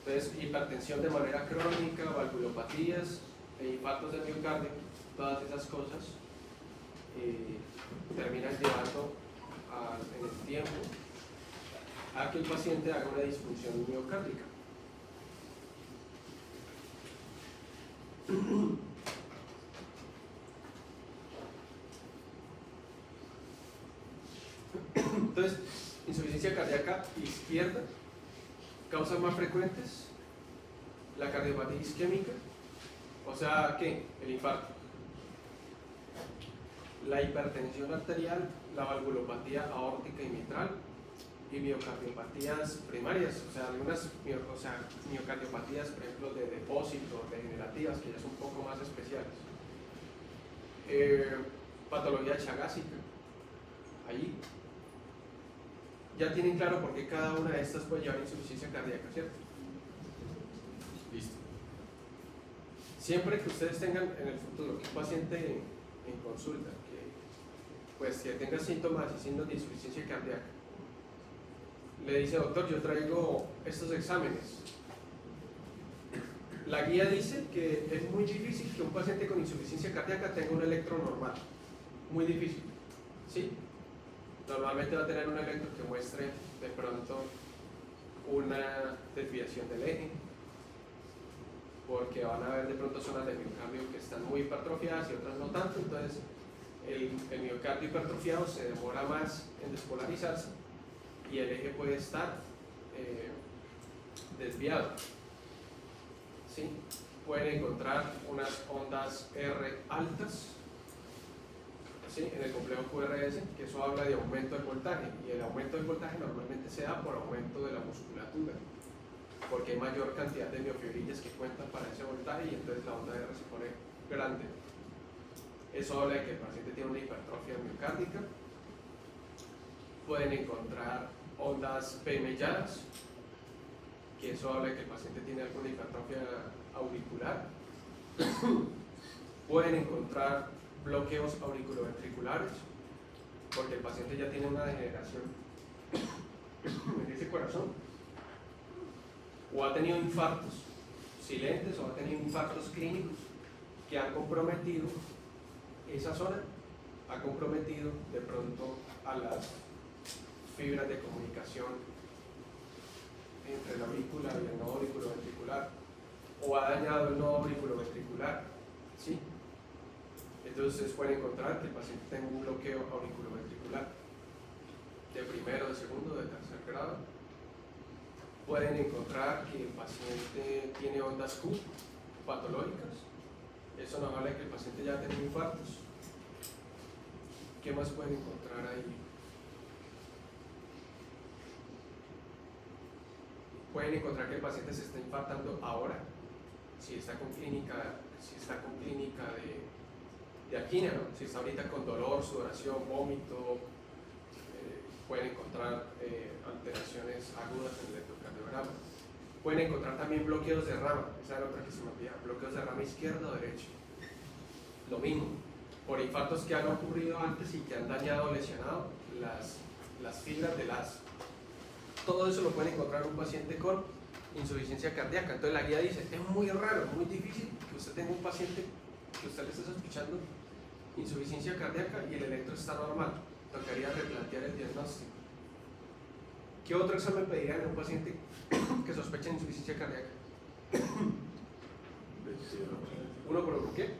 Entonces, hipertensión de manera crónica, valvulopatías, infartos de miocardio, todas esas cosas terminan llevando en el tiempo a que el paciente haga una disfunción miocárdica. Entonces, insuficiencia cardíaca izquierda, causas más frecuentes, la cardiopatía isquémica, O sea, ¿qué? El infarto, la hipertensión arterial, la valvulopatía aórtica y mitral y miocardiopatías primarias, o sea, miocardiopatías, por ejemplo, de depósito, degenerativas, que ya son un poco más especiales. Patología chagásica, allí. Ya tienen claro por qué cada una de estas puede llevar insuficiencia cardíaca, ¿cierto? Listo. Siempre que ustedes tengan en el futuro un paciente en consulta que tenga síntomas y signos de insuficiencia cardíaca, le dice: doctor, yo traigo estos exámenes. La guía dice que es muy difícil que un paciente con insuficiencia cardíaca tenga un electro normal. Muy difícil, ¿sí? Normalmente va a tener un electro que muestre de pronto una desviación del eje, porque van a haber de pronto zonas del miocardio que están muy hipertrofiadas y otras no tanto. Entonces el miocardio hipertrofiado se demora más en despolarizarse y el eje puede estar desviado, ¿sí? Pueden encontrar unas ondas R altas, ¿sí?, en el complejo QRS, que eso habla de aumento del voltaje, y el aumento del voltaje normalmente se da por aumento de la musculatura, porque hay mayor cantidad de miofibrillas que cuentan para ese voltaje y entonces la onda R se pone grande. Eso habla de que el paciente tiene una hipertrofia miocárdica. Pueden encontrar ondas P-melladas, que eso habla de que el paciente tiene alguna hipertrofia auricular. Pueden encontrar bloqueos auriculoventriculares, porque el paciente ya tiene una degeneración en ese corazón, o ha tenido infartos silentes o ha tenido infartos clínicos que han comprometido esa zona, ha comprometido de pronto a las fibras de comunicación entre la aurícula y el nodo auriculoventricular, o ha dañado el nodo auriculoventricular, ¿sí? Entonces ustedes pueden encontrar que el paciente tenga un bloqueo auriculoventricular de primero, de segundo, de tercer grado. Pueden encontrar que el paciente tiene ondas Q patológicas. Eso nos habla de que el paciente ya tiene infartos. ¿Qué más pueden encontrar ahí? Pueden encontrar que el paciente se está infartando ahora, si está con clínica de angina, ¿no? Si está ahorita con dolor, sudoración, vómito. Pueden encontrar alteraciones agudas en el electrocardiograma. Pueden encontrar también bloqueos de rama, esa es la otra que se me olvida, bloqueos de rama izquierda o derecha. Lo mismo, por infartos que han ocurrido antes y que han dañado o lesionado las fibras del haz. Todo eso lo pueden encontrar en un paciente con insuficiencia cardíaca. Entonces la guía dice: es muy raro, muy difícil que usted tenga un paciente que usted le esté sospechando insuficiencia cardíaca y el electro está normal. Tocaría replantear el diagnóstico. ¿Qué otro examen pedirían en un paciente que sospecha insuficiencia cardíaca? ¿Uno por qué?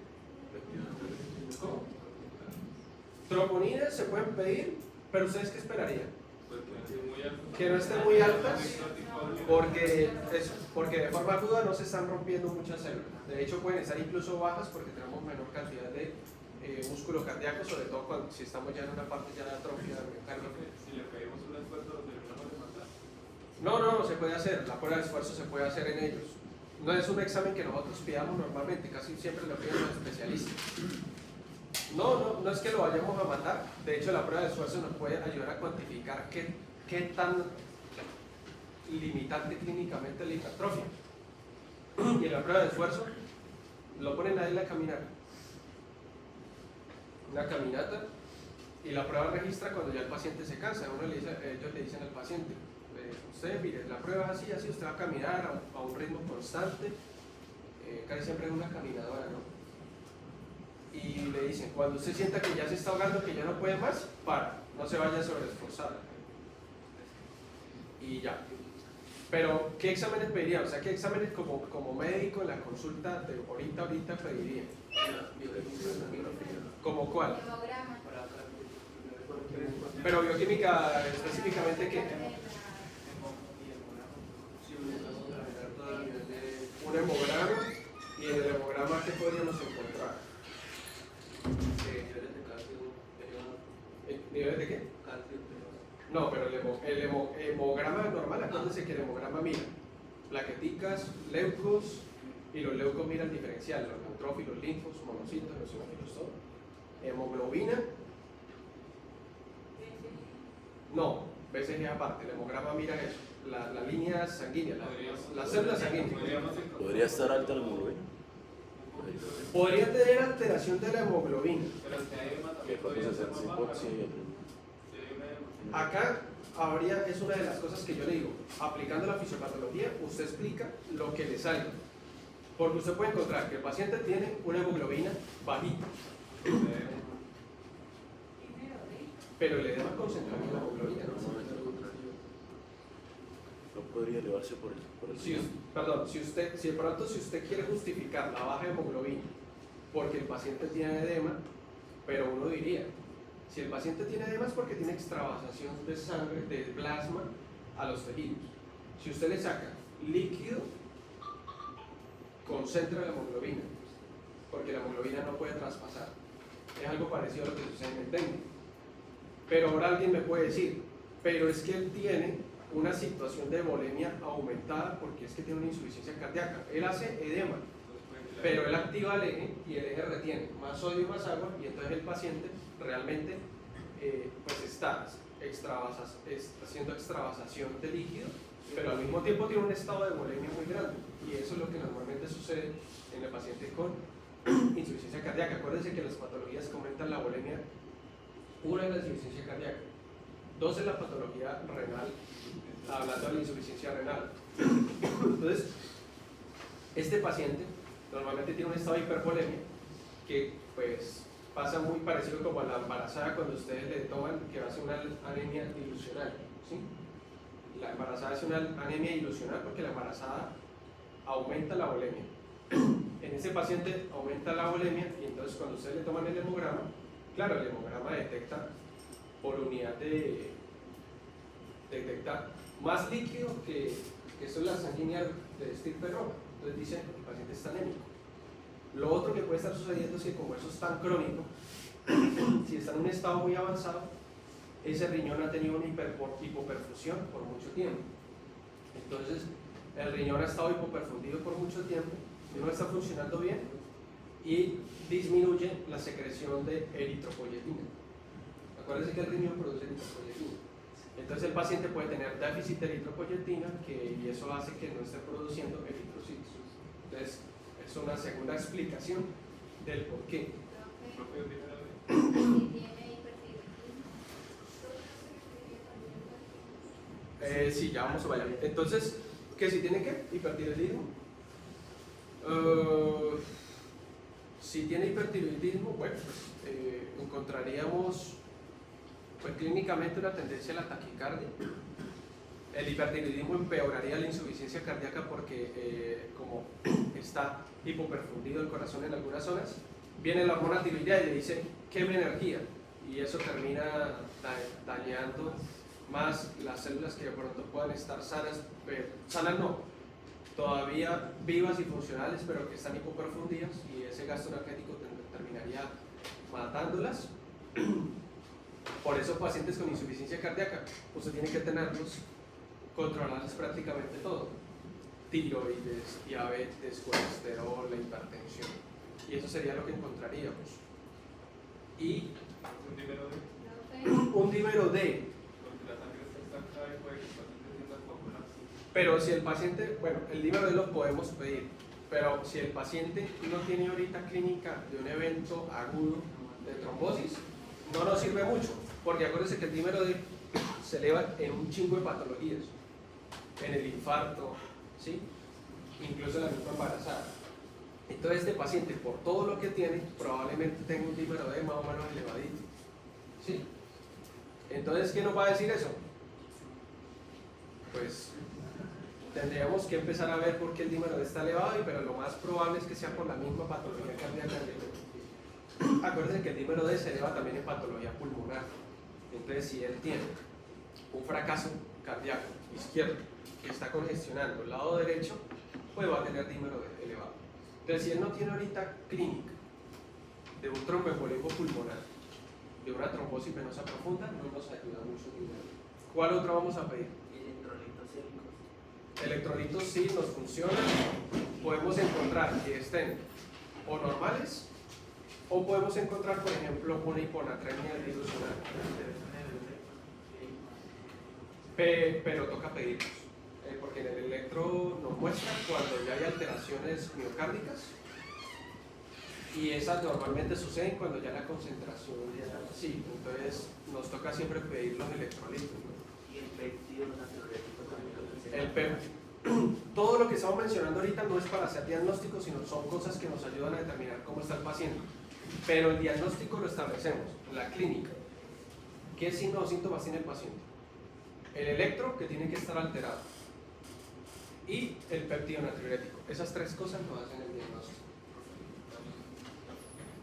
¿Cómo? Troponinas se pueden pedir, pero ¿ustedes qué esperarían? Que no estén muy altas, porque de forma aguda no se están rompiendo muchas células. De hecho pueden estar incluso bajas porque tenemos menor cantidad de músculo cardíaco, sobre todo si estamos ya en una parte ya de atrofia cardíaca. Si le pedimos un esfuerzo, ¿lo terminamos de matar? No se puede hacer, la prueba de esfuerzo se puede hacer en ellos. No es un examen que nosotros pidamos normalmente, casi siempre lo piden los especialistas. No es que lo vayamos a matar, de hecho la prueba de esfuerzo nos puede ayudar a cuantificar qué tan limitante clínicamente es la hipertrofia. Y en la prueba de esfuerzo lo ponen ahí en la caminata, una caminata, y la prueba registra cuando ya el paciente se cansa. Ellos le dicen al paciente: usted mire, la prueba es así, usted va a caminar a un ritmo constante, casi siempre es una caminadora, ¿no? Y le dicen: cuando usted sienta que ya se está ahogando, que ya no puede más, para, no se vaya a sobreesforzar. Y ya. Pero, ¿qué exámenes pediría? O sea, ¿qué exámenes como médico en la consulta de ahorita pediría? ¿Como cuál? Pero bioquímica, específicamente, ¿qué? Un hemograma, y en el hemograma acá, ¿qué podríamos encontrar? Niveles de calcio, ¿Niveles de qué? calcio, No, pero el hemograma normal, acuérdense que el hemograma mira plaqueticas, leucos, y los leucos miran diferencial, los neutrófilos, linfos, monocitos, eosinófilos, todo. Hemoglobina, no, BCG aparte, el hemograma mira eso, la línea sanguínea, las células sanguíneas. ¿Podría estar alta la hemoglobina? Podría tener alteración de la hemoglobina. pero el edema Que también podemos podría hacer ser sin más hipoxia bajo. y Si hay una edema. Acá habría, es una de las cosas que yo le digo, aplicando la fisiopatología, usted explica lo que le salga. Porque usted puede encontrar que el paciente tiene una hemoglobina bajita, pero el edema concentrado en la hemoglobina, ¿no? No podría elevarse por el Si, riñón. perdón, si de pronto si usted quiere justificar la baja hemoglobina porque el paciente tiene edema, pero uno diría, si el paciente tiene edema es porque tiene extravasación de sangre, de plasma a los tejidos. Si usted le saca líquido, concentra la hemoglobina, porque la hemoglobina no puede traspasar. Es algo parecido a lo que sucede en el dengue. Pero ahora alguien me puede decir, pero es que él tiene una situación de hemolemia aumentada porque es que tiene una insuficiencia cardíaca. Él hace edema, pero él activa el eje y el eje retiene más sodio y más agua, y entonces el paciente realmente pues está haciendo extravasación de líquido, pero al mismo tiempo tiene un estado de hemolemia muy grande, y eso es lo que normalmente sucede en el paciente con insuficiencia cardíaca. Acuérdense que las patologías que aumentan la hemolemia, una es la insuficiencia cardíaca, dos es la patología renal, hablando de la insuficiencia renal. Entonces, este paciente normalmente tiene un estado de hipervolemia que pues pasa muy parecido como a la embarazada cuando ustedes le toman que hace una anemia dilucional, ¿sí? La embarazada hace una anemia dilucional porque la embarazada aumenta la volemia. En ese paciente aumenta la volemia, y entonces cuando ustedes le toman el hemograma, claro, el hemograma detecta por unidad detecta más líquido que son las sanguíneas de estirpe roja. Entonces dicen que el paciente está anémico. Lo otro que puede estar sucediendo es que como eso es tan crónico, si está en un estado muy avanzado, ese riñón ha tenido una hipoperfusión por mucho tiempo. Entonces el riñón ha estado hipoperfundido por mucho tiempo, no está funcionando bien y disminuye la secreción de eritropoyetina. Acuérdense que el riñón produce eritropoyetina. Entonces el paciente puede tener déficit de eritropoyetina y eso hace que no esté produciendo eritrocitos. Entonces es una segunda explicación del por qué. Sí, ya vamos a allá. Entonces, ¿qué si tiene qué? Hipertiroidismo. Si tiene hipertiroidismo, bueno, pues encontraríamos pues clínicamente una tendencia a la taquicardia. El hipertiroidismo empeoraría la insuficiencia cardíaca porque como está hipoperfundido el corazón en algunas zonas, viene la hormona tiroidea y le dice queme energía, y eso termina dañando más las células que de pronto puedan estar sanas, sanas no, todavía vivas y funcionales, pero que están hipoperfundidas, y ese gasto energético terminaría matándolas. Por eso pacientes con insuficiencia cardíaca, usted tiene que tenerlos controlarles prácticamente todo: tiroides, diabetes, colesterol, la hipertensión, y eso sería lo que encontraríamos. Y un dímero D, pero si el paciente, bueno, el dímero D lo podemos pedir, pero si el paciente no tiene ahorita clínica de un evento agudo de trombosis, no nos sirve mucho, porque acuérdense que el dímero D se eleva en un chingo de patologías, en el infarto, ¿sí? Incluso en la misma embarazada. Entonces este paciente, por todo lo que tiene, probablemente tenga un dímero D más o menos elevadito, ¿sí? Entonces, ¿qué nos va a decir eso? Pues tendríamos que empezar a ver por qué el dímero D está elevado, pero lo más probable es que sea por la misma patología cardíaca. Acuérdense que el dímero D se eleva también en patología pulmonar. Entonces, si él tiene un fracaso cardíaco izquierdo que está congestionando el lado derecho, pues va a tener dímero D elevado. Entonces, si él no tiene ahorita clínica de un tromboembolismo pulmonar, de una trombosis venosa profunda, no nos ayuda mucho ninguno. ¿Cuál otro vamos a pedir? Electrolitos séricos. Electrolitos sí nos funcionan. Podemos encontrar que estén o normales, o podemos encontrar, por ejemplo, una hiponatremia dilucional. Pero toca pedirlos, porque en el electro nos muestra cuando ya hay alteraciones miocárdicas, y esas normalmente suceden cuando ya la concentración ya sí, entonces nos toca siempre pedir los electrolitos, ¿no? Y el péptido natriurético también lo El presenta. todo lo que estamos mencionando ahorita no es para hacer diagnóstico, sino son cosas que nos ayudan a determinar cómo está el paciente. Pero el diagnóstico lo establecemos, la clínica. ¿Qué signos o síntomas tiene el paciente? El electro, que tiene que estar alterado, y el péptido natriurético. Esas tres cosas nos hacen el diagnóstico.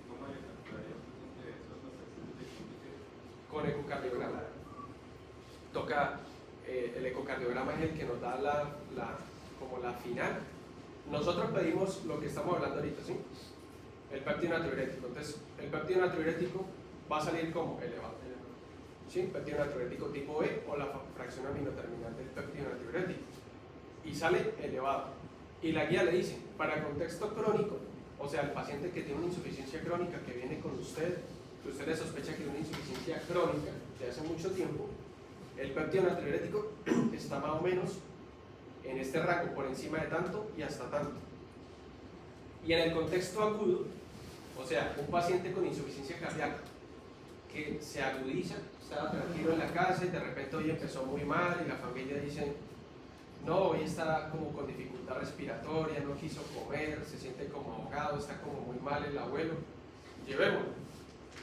¿Cómo le calcularía de esos los pacientes de clínica? Con ecocardiograma. Toca, el ecocardiograma es el que nos da como la final. Nosotros pedimos lo que estamos hablando ahorita, ¿sí? El péptido natriurético. Entonces, el péptido natriurético va a salir como elevado. ¿Sí? Péptido natriurético tipo B o la fracción aminoterminal del péptido natriurético. Y sale elevado. Y la guía le dice, para contexto crónico, o sea, el paciente que tiene una insuficiencia crónica que viene con usted, que usted le sospecha que tiene una insuficiencia crónica de hace mucho tiempo, el péptido natriurético está más o menos en este rango, por encima de tanto y hasta tanto. Y en el contexto agudo, o sea, un paciente con insuficiencia cardíaca que se agudiza, estaba tranquilo en la casa y de repente hoy empezó muy mal y la familia dice, no, hoy está como con dificultad respiratoria, no quiso comer, se siente como ahogado, está como muy mal el abuelo. Llevémoslo.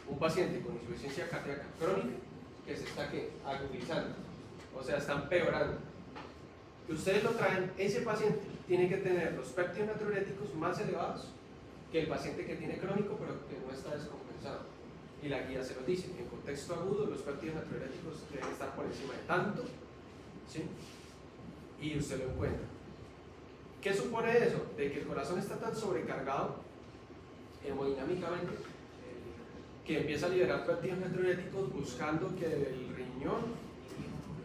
Un paciente con insuficiencia cardíaca crónica que se está agudizando, o sea, está empeorando. Y ustedes lo traen, ese paciente tiene que tener los péptidos natriuréticos más elevados que el paciente que tiene crónico pero que no está descompensado. Y la guía se lo dice, en contexto agudo los péptidos natriuréticos deben estar por encima de tanto, ¿sí? Y usted lo encuentra. ¿Qué supone eso? De que el corazón está tan sobrecargado hemodinámicamente que empieza a liberar péptidos natriuréticos buscando que el riñón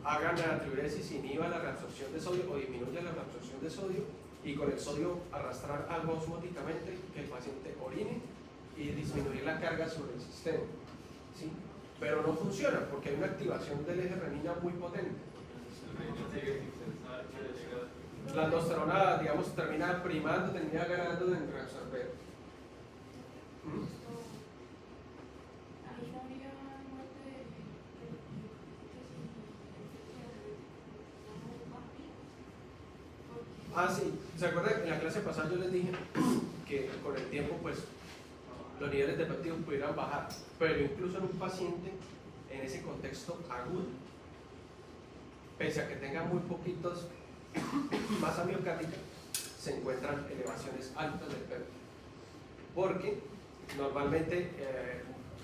haga natriuresis, inhiba la reabsorción de sodio o disminuya la reabsorción de sodio y con el sodio arrastrar algo osmóticamente que el paciente orine y disminuir la carga sobre el sistema, ¿sí? Pero no funciona porque hay una activación del eje renina muy potente. El riñón sigue sin cesar, que llega. La aldosterona, digamos, termina primando, termina ganando en reabsorber. Ah, sí, ¿se acuerdan? En la clase pasada yo les dije que con el tiempo, pues, los niveles de péptidos pudieran bajar, pero incluso en un paciente en ese contexto agudo, pese a que tenga muy poquitos masa miocárdica, se encuentran elevaciones altas del péptido, porque normalmente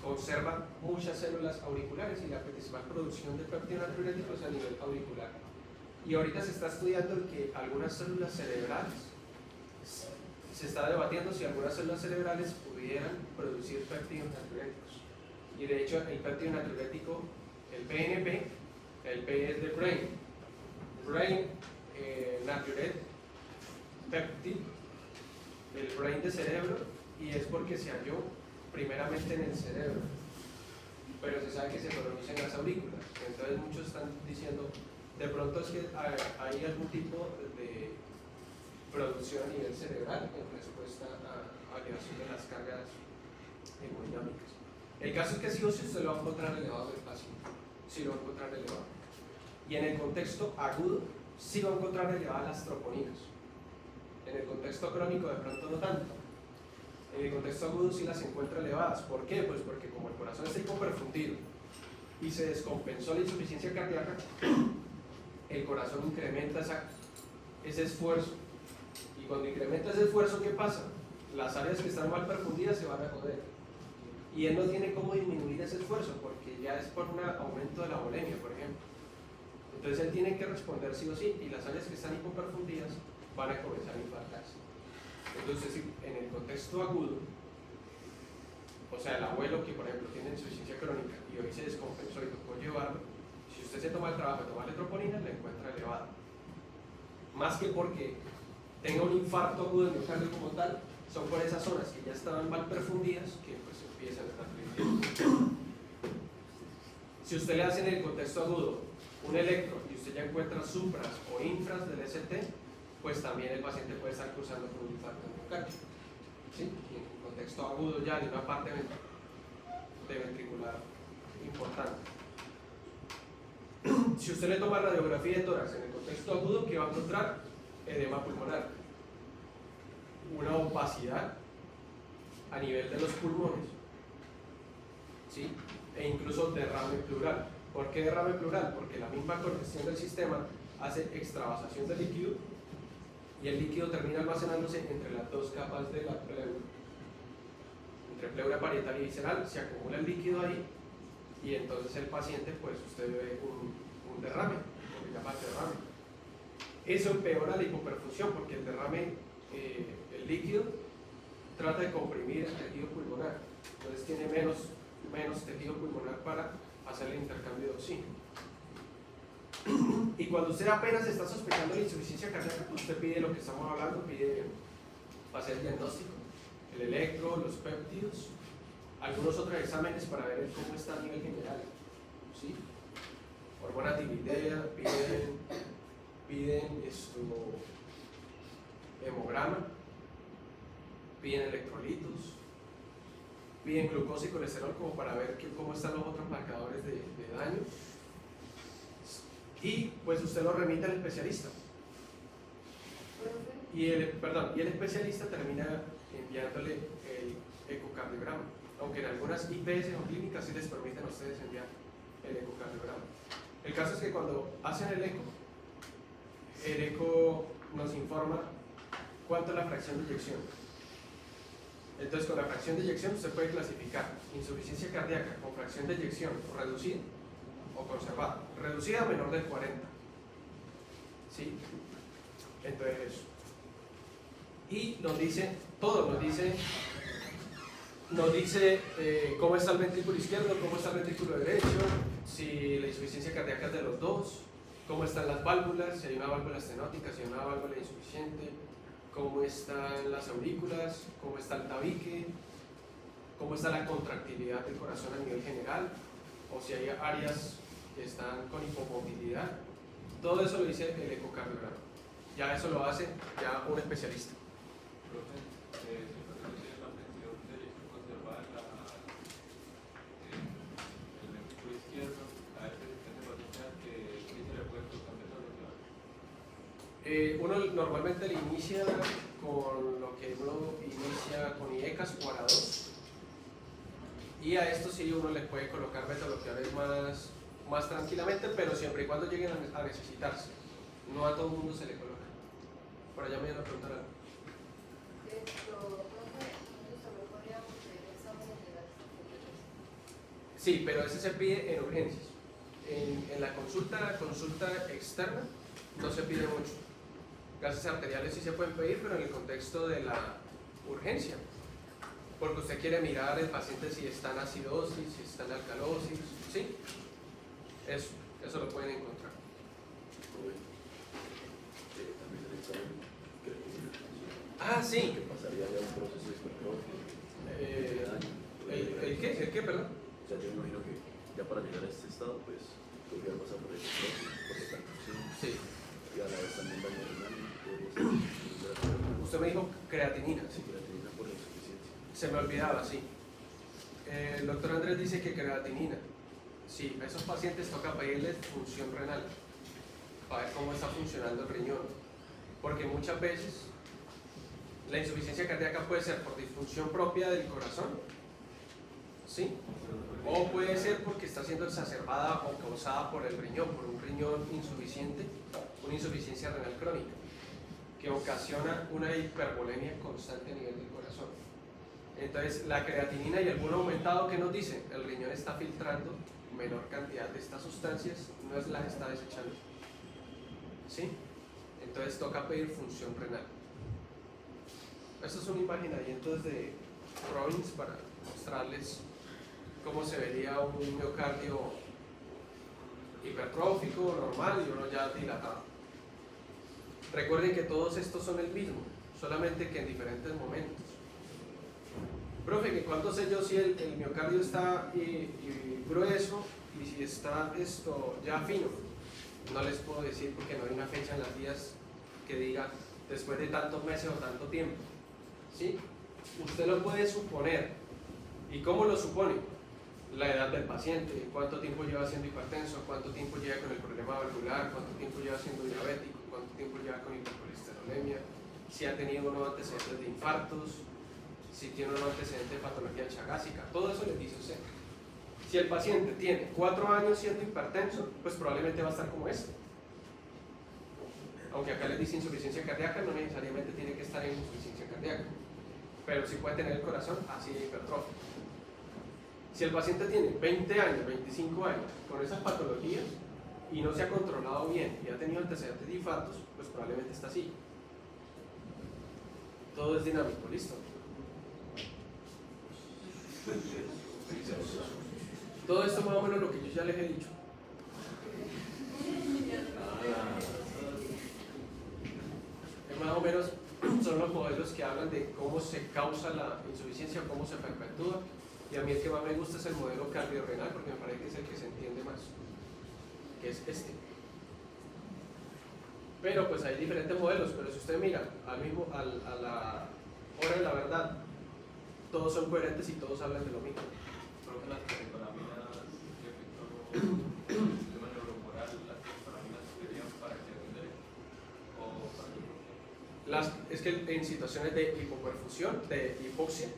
conservan muchas células auriculares y la principal producción de péptido natriurético es a nivel auricular. Y ahorita se está estudiando que algunas células cerebrales, se está debatiendo si algunas células cerebrales pudieran producir péptidos natriuréticos. Y de hecho el péptido natriurético, el BNP, el P es de brain natriuretic peptide, el brain de cerebro, y es porque se halló primeramente en el cerebro, pero se sabe que se produce en las aurículas. Entonces muchos están diciendo, de pronto es que hay algún tipo de producción a nivel cerebral en respuesta a elevación de las cargas hemodinámicas. El caso es que sí o sí usted lo va a encontrar elevado el paciente, sí lo va a encontrar elevado. Y en el contexto agudo, sí va a encontrar elevadas las troponinas. En el contexto crónico de pronto no tanto. En el contexto agudo sí las encuentra elevadas. ¿Por qué? Pues porque como el corazón está hipoperfundido y se descompensó la insuficiencia cardíaca, el corazón incrementa ese esfuerzo. Y cuando incrementa ese esfuerzo, ¿qué pasa? Las áreas que están mal perfundidas se van a joder. Y él no tiene cómo disminuir ese esfuerzo porque ya es por un aumento de la volemia, por ejemplo. Entonces él tiene que responder sí o sí, y las áreas que están hipoperfundidas van a comenzar a infartarse. Entonces, si en el contexto agudo, o sea, el abuelo que, por ejemplo, tiene insuficiencia crónica y hoy se descompensó y tocó llevarlo, si usted se toma el trabajo de tomarle troponina, la encuentra elevada. Más que porque tenga un infarto agudo del miocardio como tal, son por esas zonas que ya estaban mal perfundidas que pues empiezan a estar creciendo. Si usted le hace en el contexto agudo un electro y usted ya encuentra supras o infras del ST, pues también el paciente puede estar cruzando con un infarto miocardio. ¿Sí? Y en un contexto agudo ya de una parte de ventricular importante. Si usted le toma radiografía de tórax en el contexto agudo, ¿qué va a encontrar? Edema pulmonar, una opacidad a nivel de los pulmones, ¿sí? E incluso derrame pleural. ¿Por qué derrame pleural? Porque la misma congestión del sistema hace extravasación del líquido y el líquido termina almacenándose entre las dos capas de la pleura. Entre pleura parietal y visceral se acumula el líquido ahí y entonces el paciente, pues usted ve un derrame, lo que llama derrame. Eso empeora la hipoperfusión porque el derrame, el líquido, trata de comprimir el tejido pulmonar. Entonces tiene menos tejido pulmonar para hacer el intercambio de oxígeno. Y cuando usted apenas está sospechando de insuficiencia cardíaca, usted pide lo que estamos hablando, pide para hacer el diagnóstico, el electro, los péptidos, algunos otros exámenes para ver cómo está a nivel general. ¿Sí? Hormona tiroidea, piden hemograma, piden electrolitos, piden glucosa y colesterol como para ver cómo están los otros marcadores de daño y pues usted lo remite al especialista y el especialista termina enviándole el ecocardiograma, aunque en algunas IPS o clínicas sí les permiten a ustedes enviar el ecocardiograma. El caso es que cuando hacen el eco nos informa cuánto es la fracción de eyección. Entonces, con la fracción de eyección usted puede clasificar insuficiencia cardíaca con fracción de eyección reducida o conservada. Reducida a menor del 40. ¿Sí? Entonces, y nos dice, todo nos dice cómo está el ventrículo izquierdo, cómo está el ventrículo derecho, si la insuficiencia cardíaca es de los dos, cómo están las válvulas, si hay una válvula estenótica, si hay una válvula insuficiente, cómo están las aurículas, cómo está el tabique, cómo está la contractilidad del corazón a nivel general, o si hay áreas que están con hipomovilidad. Todo eso lo dice el ecocardiograma. Ya eso lo hace ya un especialista. Profe, si el paciente tiene la fracción de eyección conservada en el ventrículo izquierdo, a ese paciente que se le puede colocar metanol. Uno normalmente le inicia con lo que uno inicia con IECAS o ARA2 y a esto sí uno le puede colocar beta-bloqueadores más tranquilamente, pero siempre y cuando lleguen a necesitarse. No a todo el mundo se le coloca. Por allá me iban a preguntar algo. Sí, pero ese se pide en urgencias. En la consulta externa no se pide mucho. Gases arteriales sí se pueden pedir, pero en el contexto de la urgencia. Porque usted quiere mirar el paciente si está en acidosis, si está en alcalosis, ¿sí? Eso lo pueden encontrar. También el examen creatinina. Ah, sí. Que pasaría ya un proceso de hipertrofia. ¿El qué? ¿El qué, perdón? O sea, yo me imagino que ya para llegar a este estado, pues, podría pasar por hipertrofia, por hipertensión, Sí. y a la vez también daño renal, podría ser. Usted me dijo creatinina. Sí, creatinina por insuficiencia. Se me olvidaba, sí. El doctor Andrés dice que creatinina. Sí, a esos pacientes toca pedirles función renal para ver cómo está funcionando el riñón. Porque muchas veces la insuficiencia cardíaca puede ser por disfunción propia del corazón, ¿sí? O puede ser porque está siendo exacerbada o causada por el riñón, por un riñón insuficiente, una insuficiencia renal crónica, que ocasiona una hipervolemia constante a nivel del corazón. Entonces, la creatinina y el buen aumentado que nos dicen, el riñón está filtrando menor cantidad de estas sustancias, no las está desechando. ¿Sí? Entonces toca pedir función renal. Esta es una imagen ahí entonces de Robbins para mostrarles cómo se vería un miocardio hipertrófico, normal y uno ya dilatado. Recuerden que todos estos son el mismo, solamente que en diferentes momentos. Profe, ¿que cuánto sé yo si el miocardio está grueso y si está esto ya fino? No les puedo decir porque no hay una fecha en las guías que diga después de tantos meses o tanto tiempo. ¿Sí? Usted lo puede suponer. ¿Y cómo lo supone? La edad del paciente, cuánto tiempo lleva siendo hipertenso, cuánto tiempo lleva con el problema valvular, cuánto tiempo lleva siendo diabético, cuánto tiempo lleva con hipercolesterolemia, si ha tenido unos antecedentes de infartos, si tiene un antecedente de patología chagásica, todo eso le dice usted. Si el paciente tiene 4 años siendo hipertenso, pues probablemente va a estar como este. Aunque acá le dice insuficiencia cardíaca, no necesariamente tiene que estar en insuficiencia cardíaca, pero sí puede tener el corazón así de hipertrófico. Si el paciente tiene 20 años, 25 años con esas patologías y no se ha controlado bien y ha tenido antecedentes de infartos, pues probablemente está así. Todo es dinámico, ¿listo? Todo esto más o menos lo que yo ya les he dicho. Más o menos son los modelos que hablan de cómo se causa la insuficiencia, cómo se perpetúa. Y a mí el que más me gusta es el modelo cardiorrenal porque me parece que es el que se entiende más, que es este. Pero pues hay diferentes modelos, pero si usted mira a la hora de la verdad, todos son coherentes y todos hablan de lo mismo. Creo que las catecolaminas que afectó el sistema neuromoral, las catecolaminas serían para que o para que... Es que en situaciones de hipoperfusión, de hipoxia,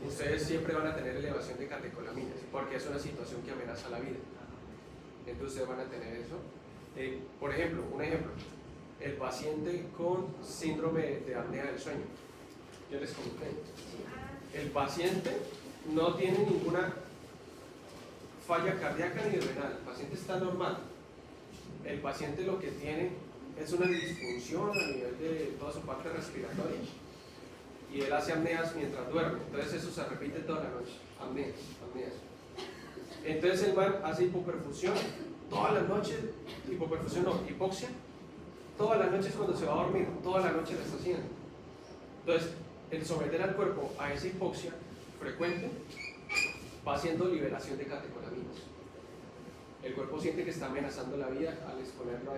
ustedes siempre van a tener elevación de catecolaminas, porque es una situación que amenaza la vida. Entonces ustedes van a tener eso. Por ejemplo, el paciente con síndrome de apnea del sueño. Yo les comenté. El paciente no tiene ninguna falla cardíaca ni renal, el paciente está normal. El paciente lo que tiene es una disfunción a nivel de toda su parte respiratoria y él hace apneas mientras duerme, entonces eso se repite toda la noche, apneas. Entonces el man hace hipoperfusión toda la noche, hipoxia, todas las noches cuando se va a dormir, toda la noche la está haciendo. Entonces, el someter al cuerpo a esa hipoxia frecuente va haciendo liberación de catecolaminas. El cuerpo siente que está amenazando la vida al exponerlo a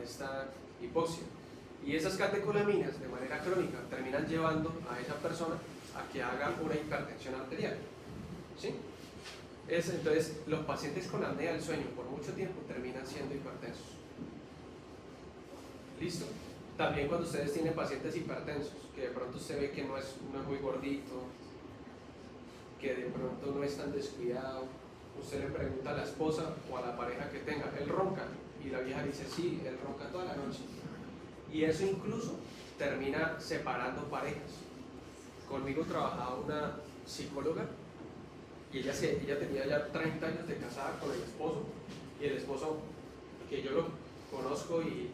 esta hipoxia. Y esas catecolaminas, de manera crónica, terminan llevando a esa persona a que haga una hipertensión arterial. ¿Sí? Entonces, los pacientes con apnea del sueño por mucho tiempo terminan siendo hipertensos. ¿Listo? También cuando ustedes tienen pacientes hipertensos, que de pronto usted ve que no es muy gordito, que de pronto no es tan descuidado, usted le pregunta a la esposa o a la pareja que tenga, ¿él ronca? Y la vieja dice, sí, él ronca toda la noche. Y eso incluso termina separando parejas. Conmigo trabajaba una psicóloga y ella tenía ya 30 años de casada con el esposo, y el esposo, que yo lo conozco y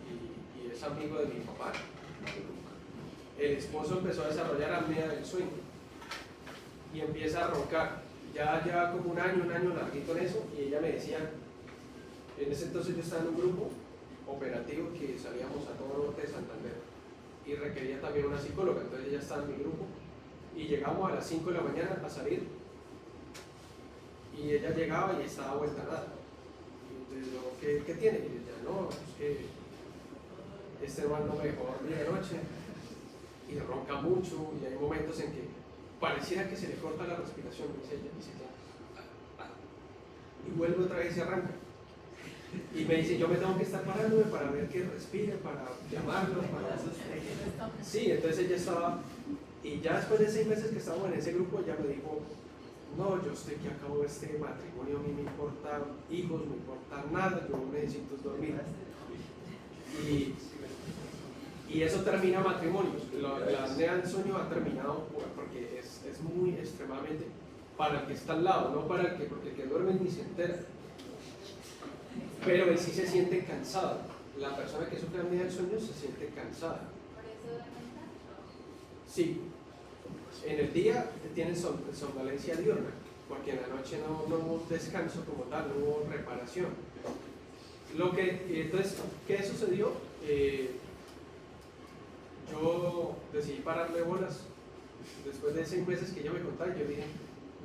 es amigo de mi papá, el esposo empezó a desarrollar apnea del sueño y empieza a roncar. Ya lleva como un año larguito en eso, y ella me decía, en ese entonces yo estaba en un grupo operativo que salíamos a todo norte de Santander y requería también una psicóloga, entonces ella estaba en mi grupo y llegamos a las 5 de la mañana a salir y ella llegaba y estaba vuelta a nada. Entonces yo, ¿qué tiene? Y ella, no, es que este man no me dejó dormir de noche y ronca mucho, y hay momentos en que pareciera que se le corta la respiración, dice ella, y se queda, y vuelve otra vez y arranca. Y me dice, yo me tengo que estar parándome para ver que respire, para llamarlo, Sí, entonces ella estaba, y ya después de 6 meses que estábamos en ese grupo, ella me dijo, no, yo sé que acabo este matrimonio, a mí me importan hijos, me importa nada, yo necesito dormir. Y eso termina matrimonios. La apnea del sueño ha terminado porque es muy extremadamente para el que está al lado, no para porque el que duerme ni se entera. Pero él sí se siente cansado. La persona que sufre apnea del sueño se siente cansada. ¿Por eso Sí, en el día tienen somnolencia diurna, porque en la noche no hubo descanso como tal, no hubo reparación. Entonces, ¿qué sucedió? Yo decidí pararle bolas. Después de 6 meses que ella me contaba, yo le dije,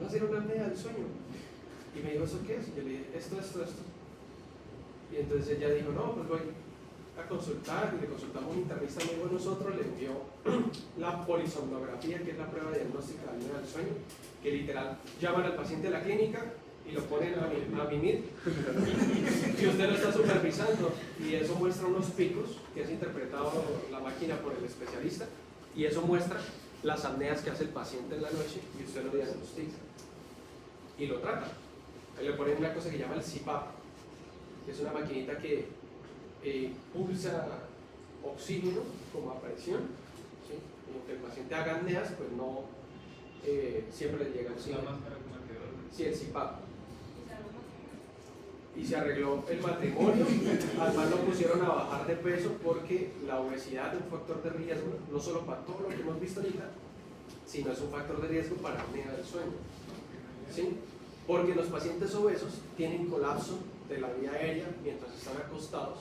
¿no hacer una apnea del sueño? Y me dijo, ¿eso qué es? Y yo le dije, esto. Y entonces ella dijo, no, pues voy a consultar, y le consultamos a un internista amigo de nosotros, le envió la polisomnografía, que es la prueba diagnóstica de apnea del sueño, que literal llaman al paciente a la clínica y lo ponen a mimir y usted lo está supervisando, y eso muestra unos picos que es interpretado la máquina por el especialista, y eso muestra las apneas que hace el paciente en la noche, y usted lo diagnostica y lo trata. Ahí le ponen una cosa que llama el CPAP, que es una maquinita que pulsa oxígeno como a presión, ¿sí? Y aunque el paciente haga apneas, pues no siempre le llega oxígeno. Sí, el CPAP. Y se arregló el matrimonio, además lo pusieron a bajar de peso porque la obesidad es un factor de riesgo, no solo para todo lo que hemos visto ahorita, sino es un factor de riesgo para apnea del sueño, ¿sí? Porque los pacientes obesos tienen colapso de la vía aérea mientras están acostados.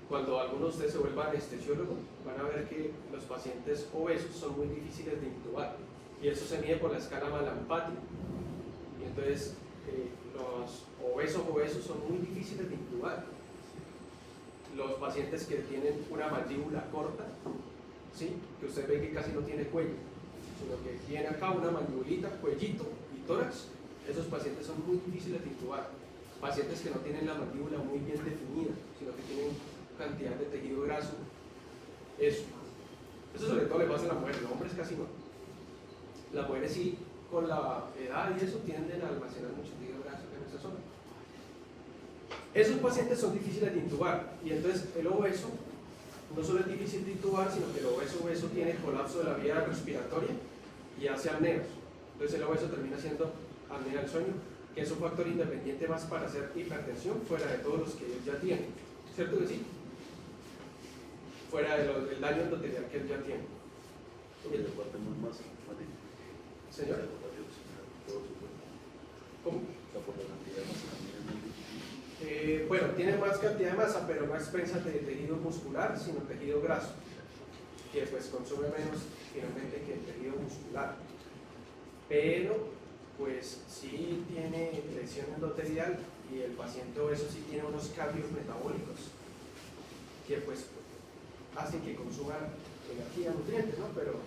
Cuando alguno de ustedes se vuelva anestesiólogo, van a ver que los pacientes obesos son muy difíciles de intubar, y eso se mide por la escala Malampati. Y entonces los obesos son muy difíciles de intubar. Los pacientes que tienen una mandíbula corta, ¿sí? Que usted ve que casi no tiene cuello, sino que tiene acá una mandibulita, cuellito y tórax, esos pacientes son muy difíciles de intubar. Pacientes que no tienen la mandíbula muy bien definida, sino que tienen cantidad de tejido graso, eso sobre todo le pasa a la mujer, los hombres casi no. Las mujeres sí, con la edad y eso tienden a almacenar mucho tejido graso en esa zona. Esos pacientes son difíciles de intubar, y entonces el obeso no solo es difícil de intubar, sino que el obeso tiene colapso de la vía respiratoria y hace apneas. Entonces el obeso termina siendo apnea del sueño, que es un factor independiente más para hacer hipertensión fuera de todos los que ellos ya tienen, ¿cierto que sí? Fuera del daño endotelial que él ya tiene. Porque le guardemos más, Señor, ¿cómo? Por la cantidad de masa también es muy difícil. Bueno, tiene más cantidad de masa, pero no a expensas de tejido muscular, sino tejido graso, que pues consume menos finalmente que el tejido muscular. Pero pues sí tiene lesión endotelial, y el paciente obeso sí tiene unos cambios metabólicos que pues hacen que consuma energía, nutrientes, ¿no? Pero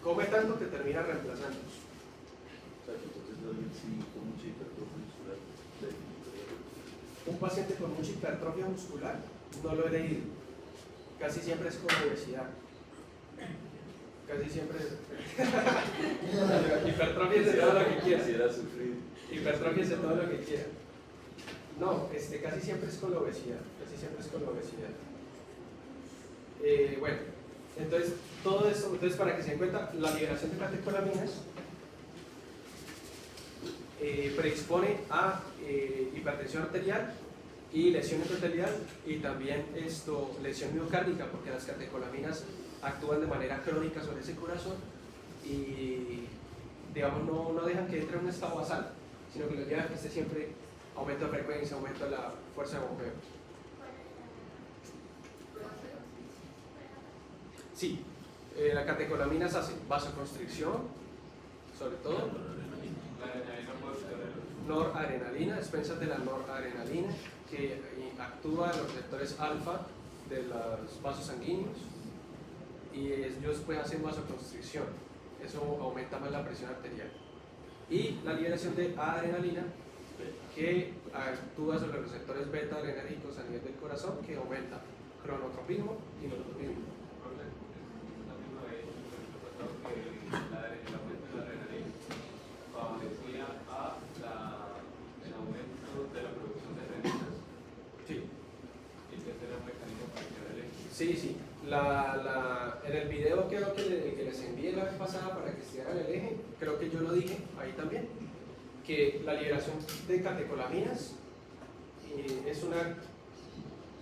come tanto que termina reemplazando. O sea, que entonces alguien sí con mucha hipertrofia muscular definitivamente. Un paciente con mucha hipertrofia muscular no lo he leído. Casi siempre es con obesidad. Casi siempre es. Hipertrofia es todo lo que quiera. Quisiera sufrir. Hipertrofia es todo lo que quiera. No, casi siempre es con la obesidad. Casi siempre es con la obesidad. Bueno, entonces todo eso, entonces para que se den cuenta, la liberación de catecolaminas predispone a hipertensión arterial y lesión endotelial, y también lesión miocárdica, porque las catecolaminas actúan de manera crónica sobre ese corazón y, digamos, no dejan que entre en un estado basal, sino que lo llevan a que esté siempre aumento de frecuencia, aumento de la fuerza de bombeo. Sí, la catecolaminas hace vasoconstricción, sobre todo, noradrenalina, expensas de la noradrenalina, que actúa en los receptores alfa de los vasos sanguíneos, y ellos pues hacen vasoconstricción, eso aumenta más la presión arterial. Y la liberación de adrenalina, que actúa sobre los receptores beta adrenérgicos a nivel del corazón, que aumenta cronotropismo y nototropismo. El aumento de la producción de reninas. Sí. Y que será un mecanismo para que el eje. Sí. En el video que les envié la vez pasada para que estudiaran el eje, creo que yo lo dije ahí también, que la liberación de catecolaminas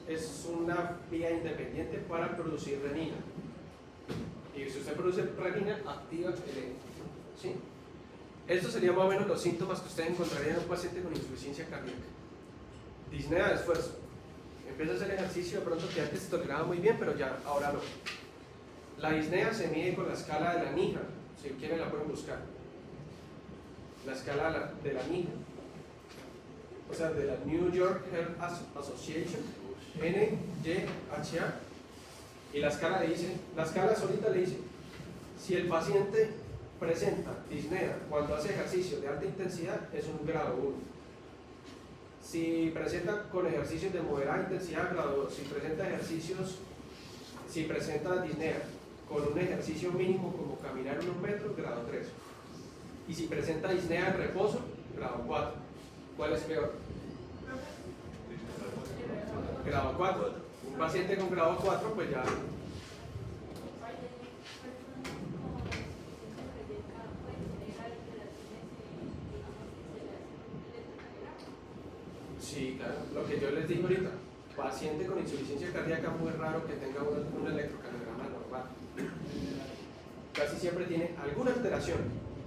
es una vía independiente para producir renina. Y si usted produce renina, activa el eje. ¿Sí? Estos serían más o menos los síntomas que usted encontraría en un paciente con insuficiencia cardíaca. Disnea de esfuerzo. Empieza a hacer ejercicio de pronto que antes toleraba muy bien, pero ya ahora no. La disnea se mide con la escala de la NIHA. Si quieren la pueden buscar. La escala de la NIHA. O sea, de la New York Heart Association, NYHA. Y la escala solita le dice, si el paciente presenta disnea cuando hace ejercicio de alta intensidad, es un grado 1. Si presenta con ejercicios de moderada intensidad, grado 2. Si presenta disnea con un ejercicio mínimo como caminar unos metros, grado 3. Y si presenta disnea en reposo, grado 4. ¿Cuál es peor? Grado 4. Un paciente con grado 4, pues ya. Sí, claro. Lo que yo les digo ahorita, paciente con insuficiencia cardíaca muy raro que tenga un electrocardiograma normal. Casi siempre tiene alguna alteración,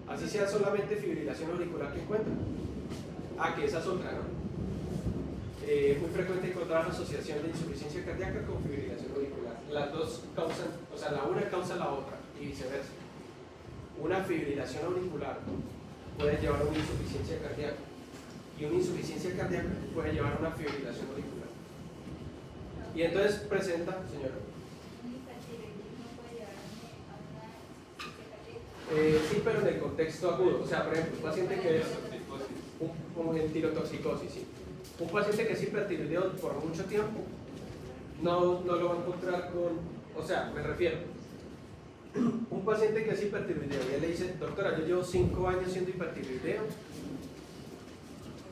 así sea solamente fibrilación auricular que encuentra. Que esa es otra, ¿no? Es muy frecuente encontrar asociación de insuficiencia cardíaca con fibrilación auricular. Las dos causan, o sea, la una causa la otra y viceversa. Una fibrilación auricular puede llevar a una insuficiencia cardíaca y una insuficiencia cardíaca puede llevar a una fibrilación auricular. Y entonces presenta, señora. Sí, pero en el contexto agudo. O sea, por ejemplo, un paciente que es un tirotoxicosis, sí. Un paciente que es hipertiroideo por mucho tiempo no lo va a encontrar con, o sea, me refiero, un paciente que es hipertiroideo y él le dice, doctora, yo llevo 5 años siendo hipertiroideo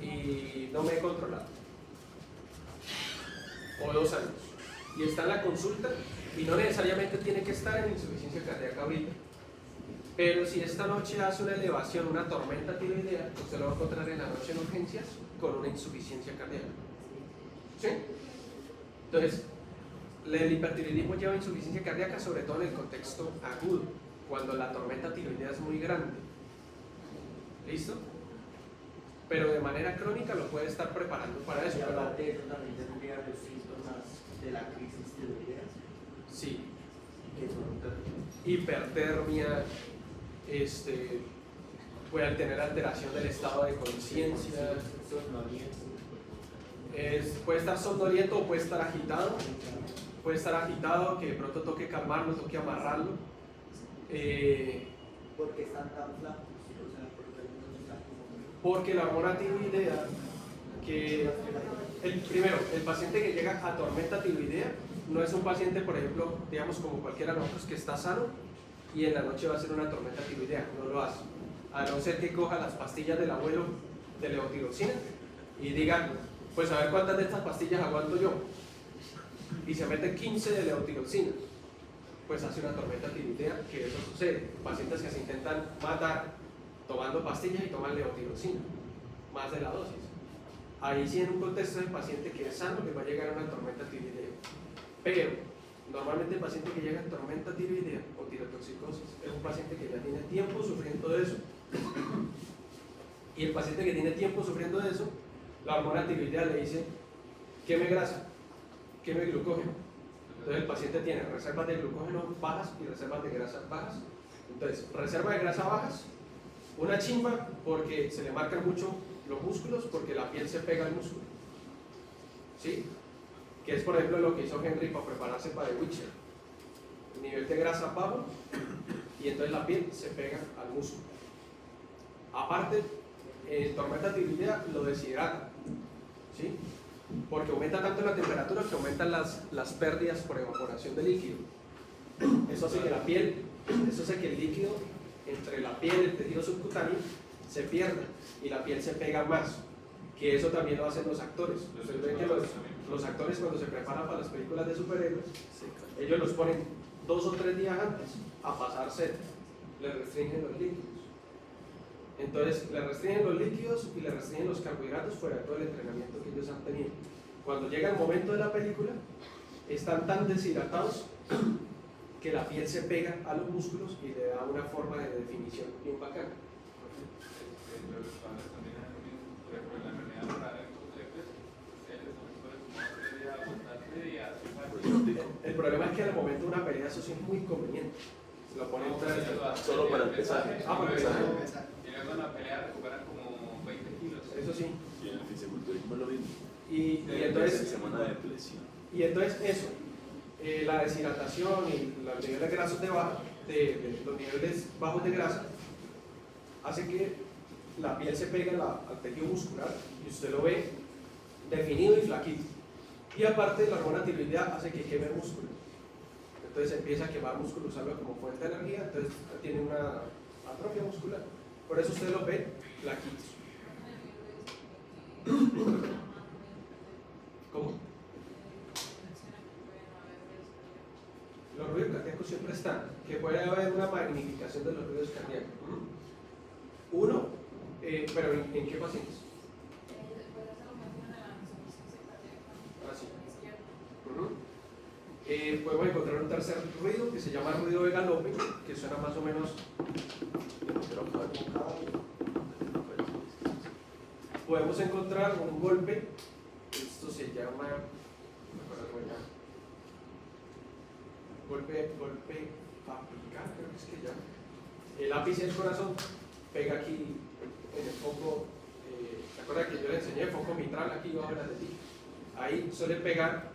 y no me he controlado, o 2 años, y está en la consulta y no necesariamente tiene que estar en insuficiencia cardíaca ahorita, pero si esta noche hace una elevación, una tormenta tiroidea, usted lo va a encontrar en la noche en urgencias con una insuficiencia cardíaca. ¿Sí? Entonces, el hipertiroidismo lleva insuficiencia cardíaca sobre todo en el contexto agudo, cuando la tormenta tiroidea es muy grande. ¿Listo? Pero de manera crónica lo puede estar preparando para eso. Y aparte de eso también tendría los síntomas de la crisis tiroidea. Sí. Que son Hipertermia, puede tener alteración del estado de conciencia, puede estar somnoliento o puede estar agitado, que de pronto toque calmarlo, toque amarrarlo. ¿Por qué están tan flacos? O sea, Porque la hormona tiroidea, primero, el paciente que llega a tormenta tiroidea no es un paciente, por ejemplo, digamos como cualquiera de nosotros que está sano y en la noche va a ser una tormenta tiroidea, no lo hace. A no ser que coja las pastillas del abuelo de levotiroxina y diga, pues a ver cuántas de estas pastillas aguanto yo. Y se mete 15 de levotiroxina, pues hace una tormenta tiroidea, que eso sucede. Pacientes que se intentan matar tomando pastillas y toman levotiroxina, más de la dosis. Ahí sí en un contexto del paciente que es sano le va a llegar a una tormenta tiroidea. Pero normalmente el paciente que llega a tormenta tiroidea o tirotoxicosis es un paciente que ya tiene tiempo sufriendo de eso. Y el paciente que tiene tiempo sufriendo de eso, la hormona tiroidea le dice, queme grasa, queme glucógeno. Entonces el paciente tiene reservas de glucógeno bajas y reservas de grasa bajas. Entonces, reservas de grasa bajas, una chimba porque se le marcan mucho los músculos, porque la piel se pega al músculo. ¿Sí? Que es por ejemplo lo que hizo Henry para prepararse para The Witcher. El nivel de grasa bajo y entonces la piel se pega al músculo. Aparte, tormenta tiroidea lo deshidrata, ¿sí? Porque aumenta tanto la temperatura que aumentan las pérdidas por evaporación de líquido. Eso hace que el líquido entre la piel y el tejido subcutáneo se pierda y la piel se pega más, que eso también lo hacen los actores. Ustedes ven que los actores cuando se preparan para las películas de superhéroes, ellos los ponen 2 o 3 días antes a pasar sed, les restringen los líquidos. Entonces le restringen los líquidos y le restringen los carbohidratos fuera de todo el entrenamiento que ellos han tenido. Cuando llega el momento de la película, están tan deshidratados que la piel se pega a los músculos y le da una forma de definición bien bacana. Los padres también han por ejemplo, en la enfermedad oral, en los lepres, ustedes son como previa bastante y así. El problema es que al momento de una pelea eso sí es muy conveniente. Lo ponen Solo para empezar. para empezar. Y luego en la pelea recuperan como 20 kilos. Eso sí. Y en el fisiculturismo es lo mismo. Y En entonces, semana de depresión. y entonces eso, la deshidratación y los niveles grasos de los niveles bajos de grasa hace que la piel se pegue al tejido muscular y usted lo ve definido y flaquito. Y aparte la hormona tiroidea hace que queme músculo. Entonces empieza a quemar músculo, usarlo como fuente de energía, entonces tiene una atrofia muscular. Por eso usted lo ve flaquitos. ¿Cómo? Los ruidos cardíacos siempre están, que puede haber una magnificación de los ruidos cardíacos. Uno, pero ¿en qué pacientes? Así. Podemos encontrar un tercer ruido que se llama ruido de galope, que suena más o menos. Podemos encontrar un golpe, esto se llama, no me acuerdo cómo se llama, golpe apical, creo que es que llama. El ápice del corazón pega aquí en el foco, ¿se acuerdan que yo le enseñé el foco mitral aquí abajo de la tetilla? Ahí suele pegar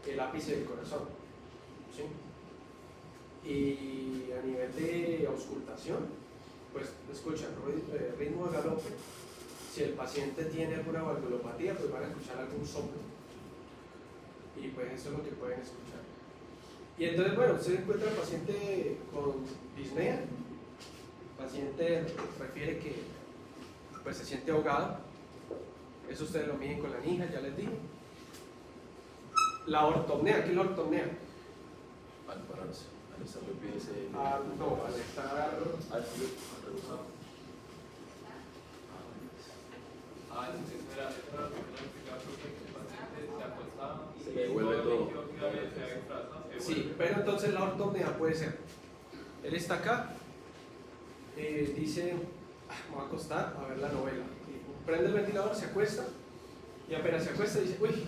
el ápice del corazón, ¿sí? Y a nivel de auscultación, pues escuchan ritmo de galope. Si el paciente tiene alguna valvulopatía, pues van a escuchar algún soplo. Y pues eso es lo que pueden escuchar. Y entonces, bueno, usted encuentra al paciente con disnea. El paciente refiere que pues, se siente ahogado. Eso ustedes lo miden con la nija, ya les dije. La ortopnea, ¿qué es la ortopnea? Al pararse, al estar de pie, No, al estar... al rebusado. Eso era lo que no explicaba, porque el paciente se acostaba y Se le devuelve todo. Sí, pero entonces la ortopnea puede ser, él está acá, dice, me voy a acostar a ver la novela, y prende el ventilador, se acuesta, y apenas se acuesta dice, uy,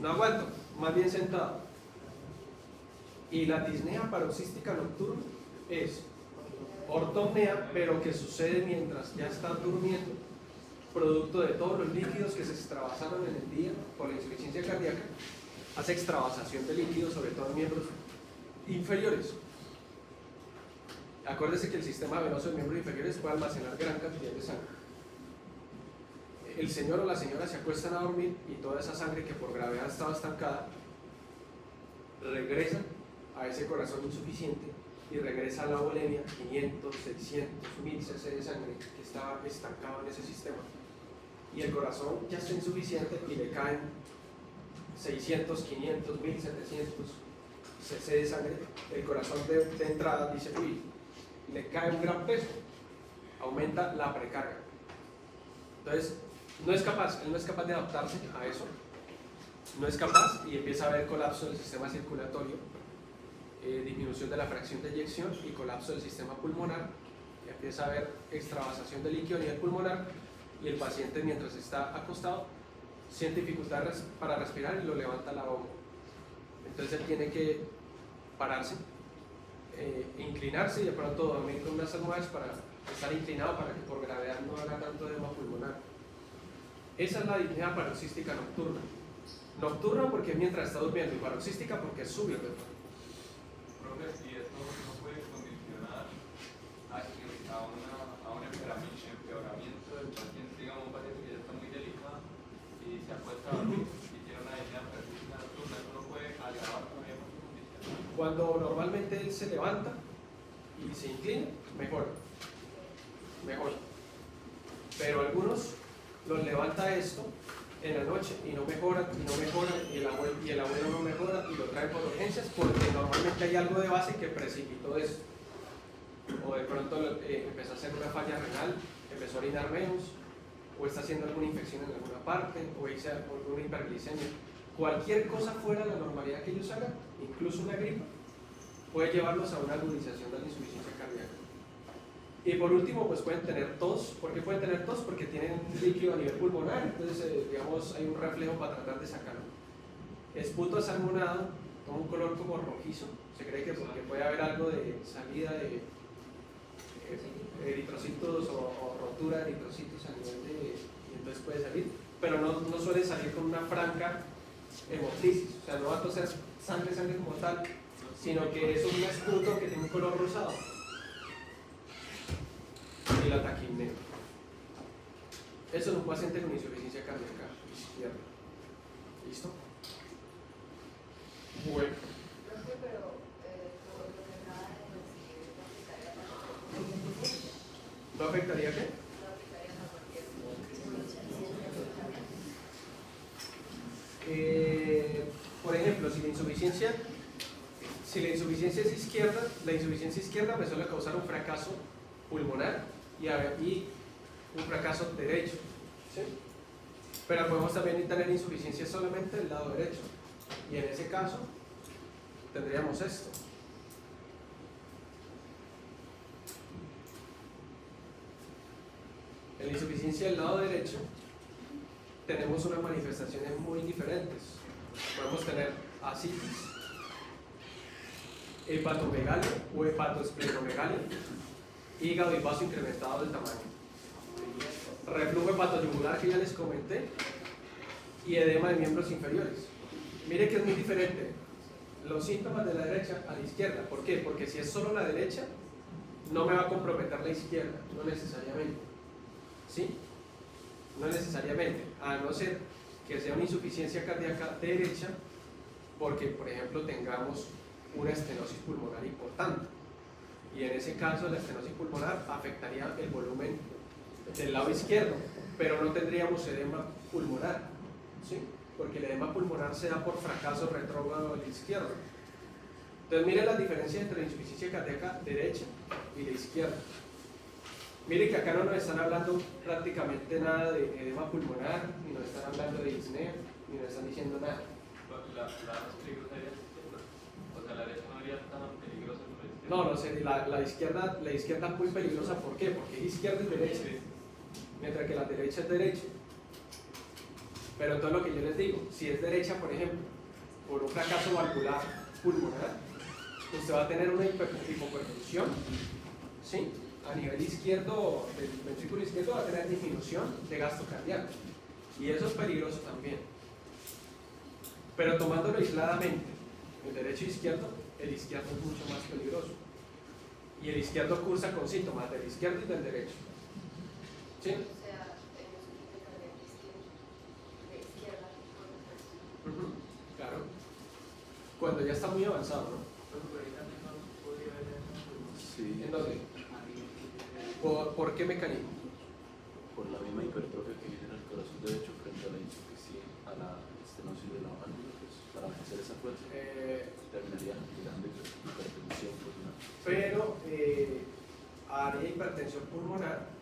no aguanto, más bien sentado. Y la disnea paroxística nocturna es ortopnea, pero que sucede mientras ya está durmiendo, producto de todos los líquidos que se extravasaron en el día por la insuficiencia cardíaca, hace extravasación de líquidos, sobre todo en miembros inferiores. Acuérdese que el sistema venoso de miembros inferiores puede almacenar gran cantidad de sangre. El señor o la señora se acuestan a dormir y toda esa sangre que por gravedad estaba estancada regresa a ese corazón insuficiente y regresa a la volemia 500, 600, 1000 cc de sangre que estaba estancado en ese sistema. Y el corazón ya está insuficiente y le caen 600, 500, 1700 cc de sangre. El corazón de entrada dice, uy, le cae un gran peso, aumenta la precarga. Entonces, él no es capaz de adaptarse a eso, no es capaz y empieza a haber colapso del sistema circulatorio, disminución de la fracción de eyección y colapso del sistema pulmonar, y empieza a haber extravasación de líquido a nivel pulmonar y el paciente mientras está acostado siente dificultad para respirar y lo levanta la boca. Entonces él tiene que pararse, inclinarse y de pronto dormir con unas almohadas para estar inclinado para que por gravedad no haga tanto edema pulmonar. Esa es la disnea paroxística nocturna. Nocturna porque es mientras está durmiendo y paroxística porque es súbita. Profe, si esto no puede condicionar a un empeoramiento del paciente, digamos un paciente que ya está muy delicado y se acuesta a dormir y tiene una disnea paroxística nocturna, ¿eso no puede agravar todavía más su condición? Cuando normalmente él se levanta y se inclina, mejora. Pero algunos los levanta esto en la noche y no mejoran, y el abuelo no mejora y lo trae por urgencias porque normalmente hay algo de base que precipitó eso. O de pronto empezó a hacer una falla renal, empezó a orinar menos, o está haciendo alguna infección en alguna parte, o hizo alguna hiperglicemia. Cualquier cosa fuera de la normalidad que ellos hagan, incluso una gripa, puede llevarlos a una agudización de la insuficiencia cardíaca. Y por último, pues pueden tener tos. ¿Por qué pueden tener tos? Porque tienen líquido a nivel pulmonar, entonces digamos hay un reflejo para tratar de sacarlo. Esputo asalmonado, toma un color como rojizo, se cree que porque puede haber algo de salida de eritrocitos o rotura de eritrocitos a nivel de... y entonces puede salir, pero no suele salir con una franca hemotrisis, o sea, no va a toser sangre como tal, sino que es un esputo que tiene un color rosado. Y la taquipnea. Eso es un paciente con insuficiencia cardíaca izquierda. ¿Listo? Bueno. ¿No afectaría qué? Por ejemplo, si la insuficiencia es izquierda, la insuficiencia izquierda me suele causar un fracaso pulmonar y un fracaso derecho, ¿sí? Pero podemos también tener insuficiencia solamente del lado derecho, y en ese caso tendríamos esto. En la insuficiencia del lado derecho tenemos unas manifestaciones muy diferentes. Podemos tener ascitis, hepatomegalia o hepatoesplenomegalia, hígado y vaso incrementado del tamaño, reflujo hepatoyugular que ya les comenté, y edema de miembros inferiores. Mire que es muy diferente los síntomas de la derecha a la izquierda. ¿Por qué? Porque si es solo la derecha, no me va a comprometer la izquierda, no necesariamente. ¿Sí? No necesariamente, a no ser que sea una insuficiencia cardíaca derecha, porque, por ejemplo, tengamos una estenosis pulmonar importante. Y en ese caso, la estenosis pulmonar afectaría el volumen del lado izquierdo, pero no tendríamos edema pulmonar, ¿sí? Porque el edema pulmonar se da por fracaso retrógrado del izquierdo. Entonces, miren las diferencias entre la insuficiencia cardíaca derecha y la izquierda. Mire que acá no nos están hablando prácticamente nada de edema pulmonar, ni nos están hablando de disnea, ni nos están diciendo nada. La más peligrosa sería la izquierda. O sea, la derecha no sería tan peligrosa como la izquierda. No, la izquierda es muy peligrosa. ¿Por qué? Porque es izquierda y derecha, mientras que la derecha es derecha. Pero todo lo que yo les digo, si es derecha, por ejemplo, por un fracaso valvular pulmonar, usted va a tener una hipoperfusión, ¿sí? A nivel izquierdo, del ventrículo izquierdo va a tener disminución de gasto cardíaco, y eso es peligroso también. Pero tomándolo aisladamente, el derecho e izquierdo, el izquierdo es mucho más peligroso, y el izquierdo cursa con síntomas del izquierdo y del derecho, ¿sí? Claro, cuando ya está muy avanzado, ¿no? Sí. ¿En dónde? ¿Por qué mecanismo? Por la misma hipertrofia que genera el corazón derecho frente a la insuficiencia, a la estenosis de la válvula, pues para vencer esa fuerza terminaría generando hipertensión pulmonar. Pero haría hipertensión pulmonar,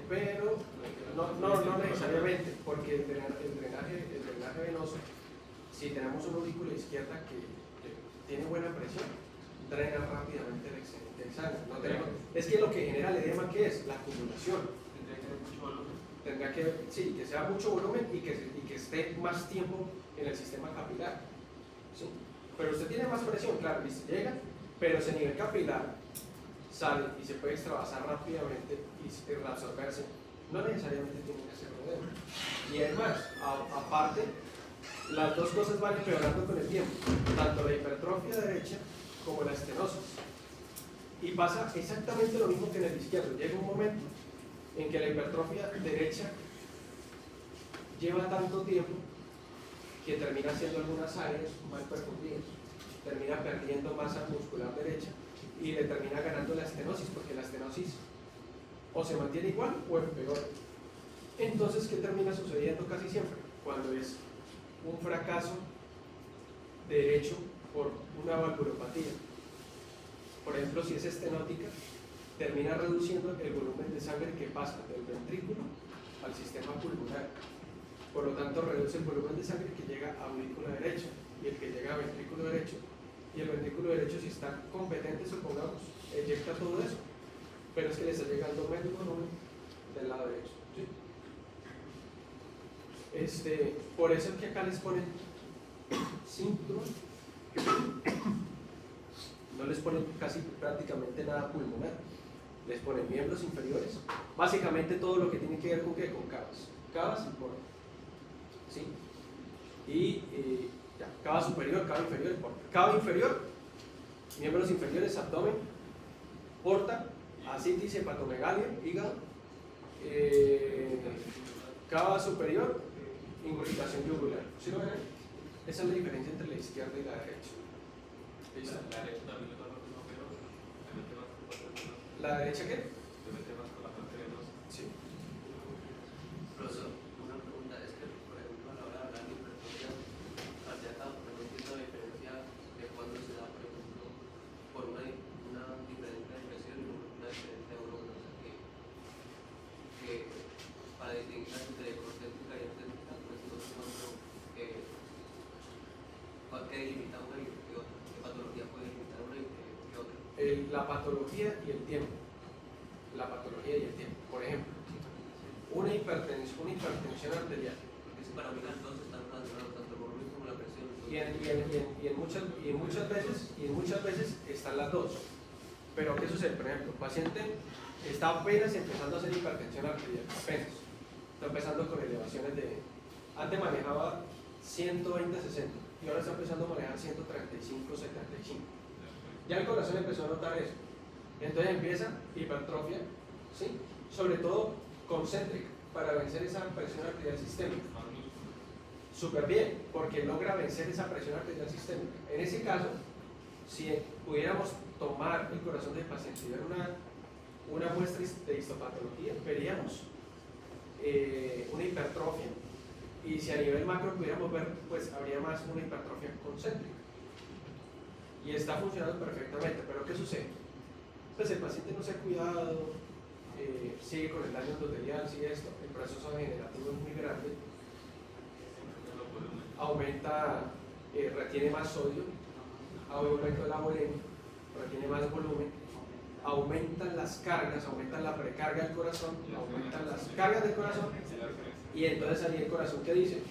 pero no necesariamente, porque el drenaje venoso, si tenemos una aurícula izquierda que tiene buena presión, drena rápidamente el excedente de sangre. Es que lo que genera el edema, ¿qué es? La acumulación. Tendría que tener mucho volumen. Tendrá que sea mucho volumen y que esté más tiempo en el sistema capilar, ¿sí? Pero usted tiene más presión, claro, listo, llega, pero ese nivel capilar sale y se puede extravasar rápidamente y reabsorberse. No necesariamente tiene que ser edema. Y además, aparte, las dos cosas van empeorando con el tiempo, tanto la hipertrofia derecha como la estenosis. Y pasa exactamente lo mismo que en el izquierdo. Llega un momento en que la hipertrofia derecha lleva tanto tiempo que termina siendo algunas áreas mal perfundidas, termina perdiendo masa muscular derecha y le termina ganando la estenosis, porque la estenosis o se mantiene igual o empeora. Entonces, ¿qué termina sucediendo casi siempre? Cuando es un fracaso derecho por una valvulopatía. Por ejemplo, si es estenótica, termina reduciendo el volumen de sangre que pasa del ventrículo al sistema pulmonar. Por lo tanto, reduce el volumen de sangre que llega a aurícula derecha, y el que llega a ventrículo derecho y el ventrículo derecho, si está competente, supongamos, eyecta todo eso, pero es que le está llegando menos volumen del lado derecho, ¿sí? Por eso es que acá les ponen cinturón, no les ponen casi prácticamente nada pulmonar, les ponen miembros inferiores, básicamente todo lo que tiene que ver con ¿qué? Con cavas y porta, ¿sí? Y ya, cava superior, cava inferior, porta. Cava inferior, miembros inferiores, abdomen, porta, ascitis, hepatomegalia, hígado, cava superior, ingurgitación yugular. ¿Sí lo ven? Esa es la diferencia entre la izquierda y la derecha. ¿Listo? La derecha también le pasa lo mismo, pero le mete más con la parte venosa. ¿La derecha qué? Le mete más con la parte venosa. Sí. Profesor, una pregunta es que, por ejemplo, a la hora de hablar de hipertrofia cardíaca, no entiendo la diferencia de cuando se da, por ejemplo, por una diferente depresión y una diferente volumen. O sea, que para distinguir entre concéntrica y excéntrica, pues entonces ¿qué delimita una y otra? ¿Qué patología puede delimitar una y qué otra? La patología y el tiempo. La patología y el tiempo. Por ejemplo, una hipertensión arterial. Porque si para mí las dos están relacionadas, tanto el volumen como la presión. Y en muchas veces están las dos. Pero ¿qué sucede? Por ejemplo, el paciente está apenas empezando a hacer hipertensión arterial, apenas. Está empezando con elevaciones de... Antes manejaba 120-60 y ahora está empezando a manejar 135-75. Ya el corazón empezó a notar eso. Entonces empieza hipertrofia, ¿sí? Sobre todo concéntrica, para vencer esa presión arterial sistémica. Súper bien, porque logra vencer esa presión arterial sistémica. En ese caso, si pudiéramos tomar el corazón del paciente y ver una muestra de histopatología, veríamos una hipertrofia. Y si a nivel macro pudiéramos ver, pues habría más una hipertrofia concéntrica. Y está funcionando perfectamente, pero ¿qué sucede? Pues el paciente no se ha cuidado, sigue con el daño endotelial, sigue esto, el proceso degenerativo es muy grande, aumenta, retiene más sodio, aumenta la volemia, retiene más volumen, aumentan las cargas, aumentan la precarga del corazón, aumentan las cargas del corazón, y entonces ahí el corazón, ¿qué dice?